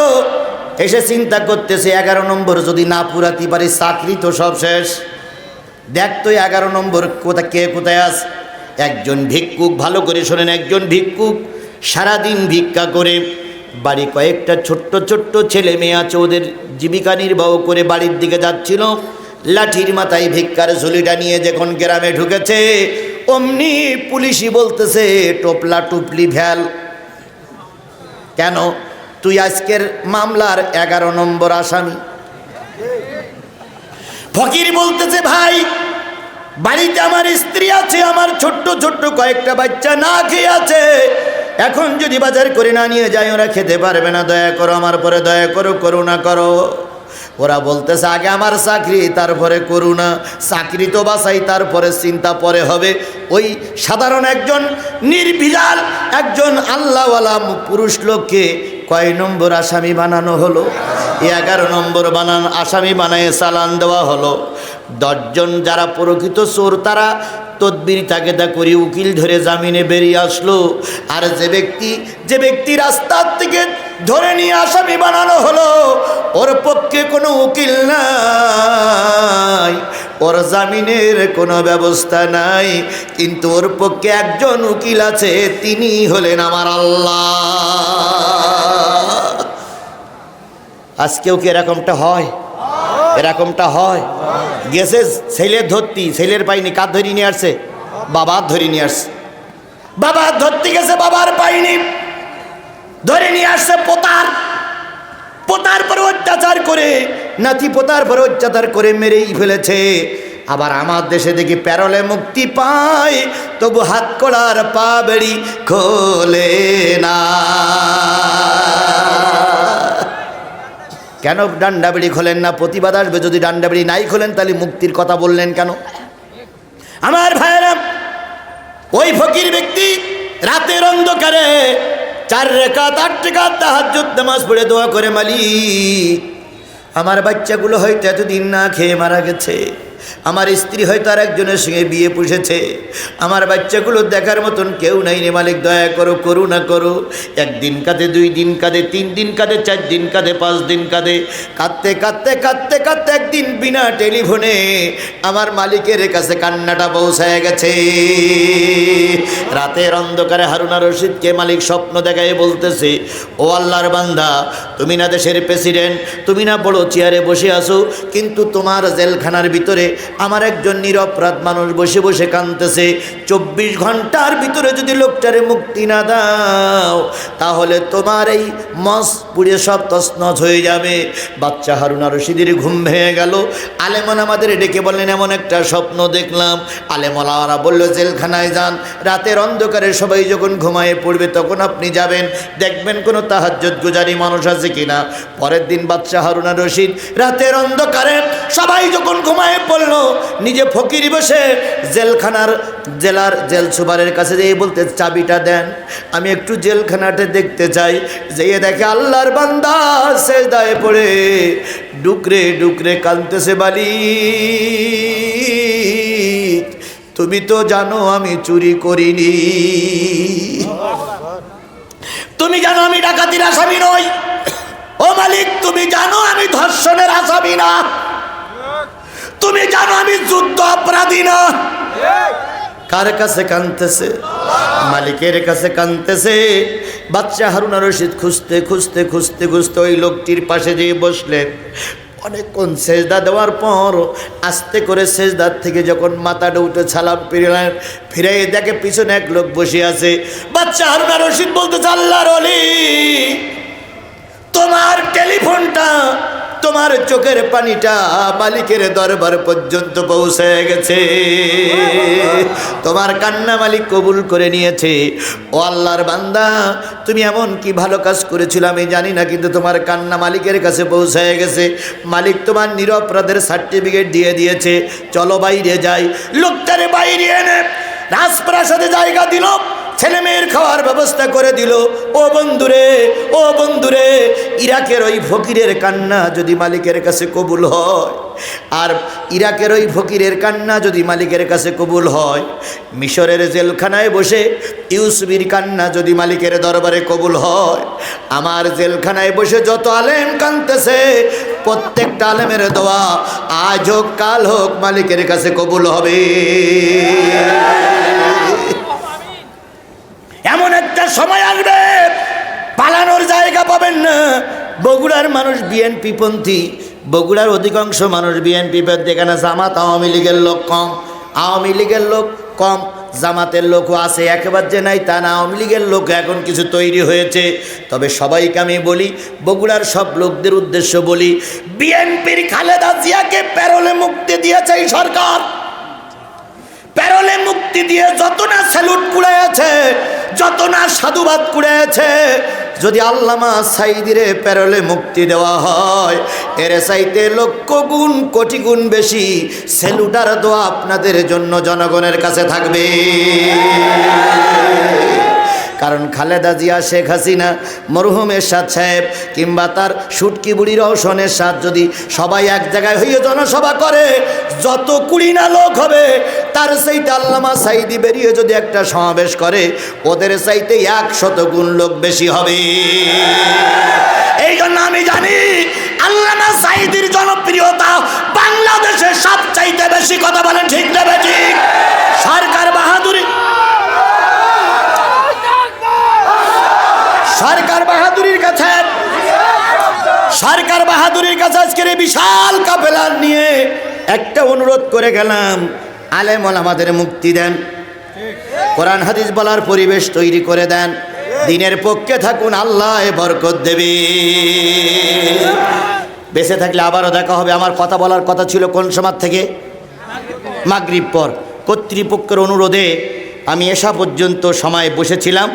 এসে চিন্তা করতেছে 11 নম্বর যদি না পুরাতে পারি চাকরি তো সব শেষ। দেখতো 11 নম্বর কোথায় আছে? একজন ভিক্ষুক, ভালো করে শোনেন, একজন ভিক্ষুক সারাদিন ভিক্ষা করে বাড়ি কয়েকটা ছোট্ট ছোট্ট ছেলে মেয়ে আছে, ওদের জীবিকা নির্বাহ করে বাড়ির দিকে যাচ্ছিল। লাঠির মাথায় ভিক্ষার ঝুলিটা নিয়ে যখন গ্রামে ঢুকেছে, অমনি পুলিশই বলতেছে টোপলা টুপলি ভ্যাল। কেন? তুই আজকের মামলার 11 নম্বর আসামি। ফকির বলতেছে ভাই, বাড়িতে আমার স্ত্রী আছে, আমার ছোট্ট ছোট্ট কয়েকটা বাচ্চা না খেয়ে আছে, এখন যদি বাজার করে না নিয়ে যাই ওরা খেতে পারবে না, দয়া করো আমার পরে, দয়া করো, করুণা করো। ওরা বলতেছে আগে আমার চাকরি, তারপরে করুণা। চাকরি তো বাঁচাই, তারপরে চিন্তা পরে হবে। ওই সাধারণ একজন নির্ভেজাল একজন আল্লাহওয়ালা পুরুষ লোককে কয় নম্বর আসামি বানানো হলো? 11 নম্বর আসামি বানায় চালান দেওয়া হলো। 10 জন যারা প্রকৃত চোর তারা তদবির তাগেদা করে উকিল ধরে জামিনে বেরিয়ে আসলো। আর যে ব্যক্তি রাস্তার থেকে ধরে নিয়ে আসামি বানানো হলো, ওর পক্ষে কোনো উকিল নাই, ওর জামিনের কোনো ব্যবস্থা নাই, কিন্তু ওর পক্ষে একজন উকিল আছে, তিনি হলেন আমার আল্লাহ। আজকেও কি এরকমটা হয়? এরকমটা হয়? গেছে ছেলের ধরতি, ছেলের পাইনি, কার ধরি নিয়ে আসছে? বাবার ধরি নিয়ে আসছে। বাবার ধরতে গেছে, বাবার পাইনি, ধরে নিয়ে আসছে পোতার পরে অত্যাচার করে নাতি পোতার পর অত্যাচার করে মেরেই ফেলেছে। আবার আমার দেশে দেখি প্যারোলে মুক্তি পায়, তবু হাত কড়ার পা বেড়ি খোলে না। কেন ডান্ডা বেড়ি খোলেন না? প্রতিবাদ আসবে। যদি ডান্ডা বেড়ি নাই খোলেন তাহলে মুক্তির কথা বললেন কেন? আমার ভাইয়েরা, ওই ফকির ব্যক্তি রাতের অন্ধকারে 4 রাকাত 8 রাকাত তাহাজ্জুদ নামাজ পড়ে দোয়া করে, মালিক আমার বাচ্চাগুলো হয়তো এতদিন না খেয়ে মারা গেছে, আমার স্ত্রী হয়তো আর একজনের সঙ্গে বিয়ে পুষেছে, আমার বাচ্চাগুলো দেখার মতন কেউ নাই রে মালিক, দয়া করো, করুণা করো। 1 দিন কাঁদে, 2 দিন কাঁদে, 3 দিন কাঁদে, 4 দিন কাঁদে, 5 দিন কাঁদে, কাঁদতে কাঁদতে কাঁদতে কাঁদতে একদিন বিনা টেলিফোনে আমার মালিকের কাছে কান্নাটা পৌঁছায় গেছে। রাতের অন্ধকারে হারুনা রশিদকে মালিক স্বপ্ন দেখায় বলতেছে, ও আল্লাহর বান্দা, তুমি না দেশের প্রেসিডেন্ট, তুমি না বড় চেয়ারে বসে আছো, কিন্তু তোমার জেলখানার ভিতরে আমার একজন নিরপরাধ মানুষ বসে বসে কাঁদতেছে। 24 ঘন্টার ভিতরে যদি লোকটারে মুক্তি না দাও, তাহলে তোমার এই মস পুড়ে সব তছনছ হয়ে যাবে। বাচ্চা হারুনা রশিদের ঘুম ভেঙে গেল। আলেমন আমাদের ডেকে বললেন, এমন একটা স্বপ্ন দেখলাম। আলেমলারা বলল, জেলখানায় যান, রাতের অন্ধকারে সবাই যখন ঘুমায়ে পড়বে তখন আপনি যাবেন, দেখবেন কোনো তাহাজ্জুদ গুজারি মানুষ আছে কিনা। পরের দিন বাচ্চা হারুনা রশিদ রাতের অন্ধকারে সবাই যখন ঘুমায়ে পড়ল, নিজে ফকির বসে জেলার জেল সুপারের কাছে যেয়ে বলতে, চাবিটা দেন, আমি একটু জেলখানাটা দেখতে চাই। যেয়ে দেখে আল্লাহর বান্দা সেজদায় পড়ে ডুকরে ডুকরে কাঁদতেছে, বালি তুমি তো জানো আমি চুরি করিনি, তুমি জানো আমি ডাকাতির আসামি নই, ও মালিক তুমি জানো আমি ধর্ষণের আসামি না, তুমি জানো আমি যুদ্ধ অপরাধী না। কার কাছে কাঁদতেছে? মালিকের কাছে কাঁদতেছে। বাচ্চা হারুনা রশিদ খুঁজতে খুঁজতে খুঁজতে খুঁজতে ওই লোকটির পাশে যেয়ে বসলেন। অনেকক্ষণ সেজদা দেওয়ার পর আস্তে করে সেজদার থেকে যখন মাথাটা উঠে সালাম ফিরলেন, ফিরে দেখে পিছনে এক লোক বসে আছে। বাচ্চা হারুনা রশিদ বলতেছে, আল্লাহর ওলি, তোমার টেলিফোনটা, তোমার চোখের পানিটা মালিকের দরবার পর্যন্ত পৌঁছে গেছে, তোমার কান্না মালিক কবুল করে নিয়েছে। ও আল্লাহর বান্দা, তুমি এমন কি ভালো কাজ করেছিল আমি জানি না, কিন্তু তোমার কান্না মালিকের কাছে পৌঁছে গেছে। মালিক তোমার নিরপরাধের সার্টিফিকেট দিয়ে দিয়েছে, চলো বাইরে যাই। লোকটারে বাইরে এনে রাজপ্রাসাদে জায়গা দিল, ছেলে মেয়ের খাওয়ার ব্যবস্থা করে দিল। ও বন্ধুরে, ও বন্ধুরে, ইরাকের ওই ফকিরের কান্না যদি মালিকের কাছে কবুল হয়, আর ইরাকের ওই ফকিরের কান্না যদি মালিকের কাছে কবুল হয়, মিশরের জেলখানায় বসে ইউসুফের কান্না যদি মালিকের দরবারে কবুল হয়, আমার জেলখানায় বসে যত আলেম কাঁদতেছে, প্রত্যেকটা আলেমের দোয়া আজ হোক কাল হোক মালিকের কাছে কবুল হবে। এমন একটা সময় আসবে পালানোর জায়গা পাবেন না। বগুড়ার মানুষ বিএনপি পন্থী, বগুড়ার অধিকাংশ মানুষ বিএনপি পন্থী। এখানে জামাত আওয়ামী লীগের লোক কম, আওয়ামী লীগের লোক কম, জামাতের লোকও আছে, একেবারে যে নাই তা না। আওয়ামী লীগের লোক এখন কিছু তৈরি হয়েছে। তবে সবাইকে আমি বলি, বগুড়ার সব লোকদের উদ্দেশ্য বলি, বিএনপির খালেদা জিয়াকে প্যারোলে মুক্তি দিয়েছে এই সরকার। প্যারোলে মুক্তি দিয়ে যত না স্যালুট কুড়াইছে, যত না সাধুবাদ কুড়াইছে, যদি আল্লামা সাইদিরে প্যারোলে মুক্তি দেওয়া হয়, এর চাইতে লক্ষ গুণ কোটি গুণ বেশি স্যালুটার দোয়া আপনাদের জন্য জনগণের কাছে থাকবে। কারণ খালেদা জিয়া, শেখ হাসিনা, মরহুম এরশাদ সাহেব কিংবা তার সুটকি বুড়ি রওশন এরশাদ যদি সবাই এক জায়গায় হয়ে জনসভা করে, যত কুড়ি না লোক হবে, তার চাইতে আল্লামা সাইদি বেরিয়ে যদি একটা সমাবেশ করে, ওদের চাইতে 100 গুণ লোক বেশি হবে। এই জন্য আমি জানি আল্লামা সাইদির জনপ্রিয়তা বাংলাদেশের সবচাইতে বেশি। কথা বলেন ঠিক না ঠিক? সরকার বাহাদুরি, সরকার বাহাদুরির কাছে, সরকার বাহাদুরির কাছে আজকের বিশাল কাফেলা নিয়ে একটা অনুরোধ করে গেলাম, আলেম ওলামাদের মুক্তি দেন, কোরআন হাদিস বলার পরিবেশ তৈরি করে দেন, দিনের পক্ষে থাকুন, আল্লাহ বরকত দেবে। বেঁচে থাকলে আবারও দেখা হবে। আমার কথা বলার কথা ছিল কোন সময় থেকে? মাগরিব পর। কর্তৃপক্ষের অনুরোধে আমি এশা পর্যন্ত সময় বসেছিলাম,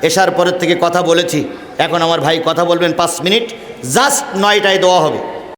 এশার পরের থেকে কথা বলেছি। এখন আমার ভাই কথা বলবেন 5 মিনিট, জাস্ট 9টায় দেওয়া হবে।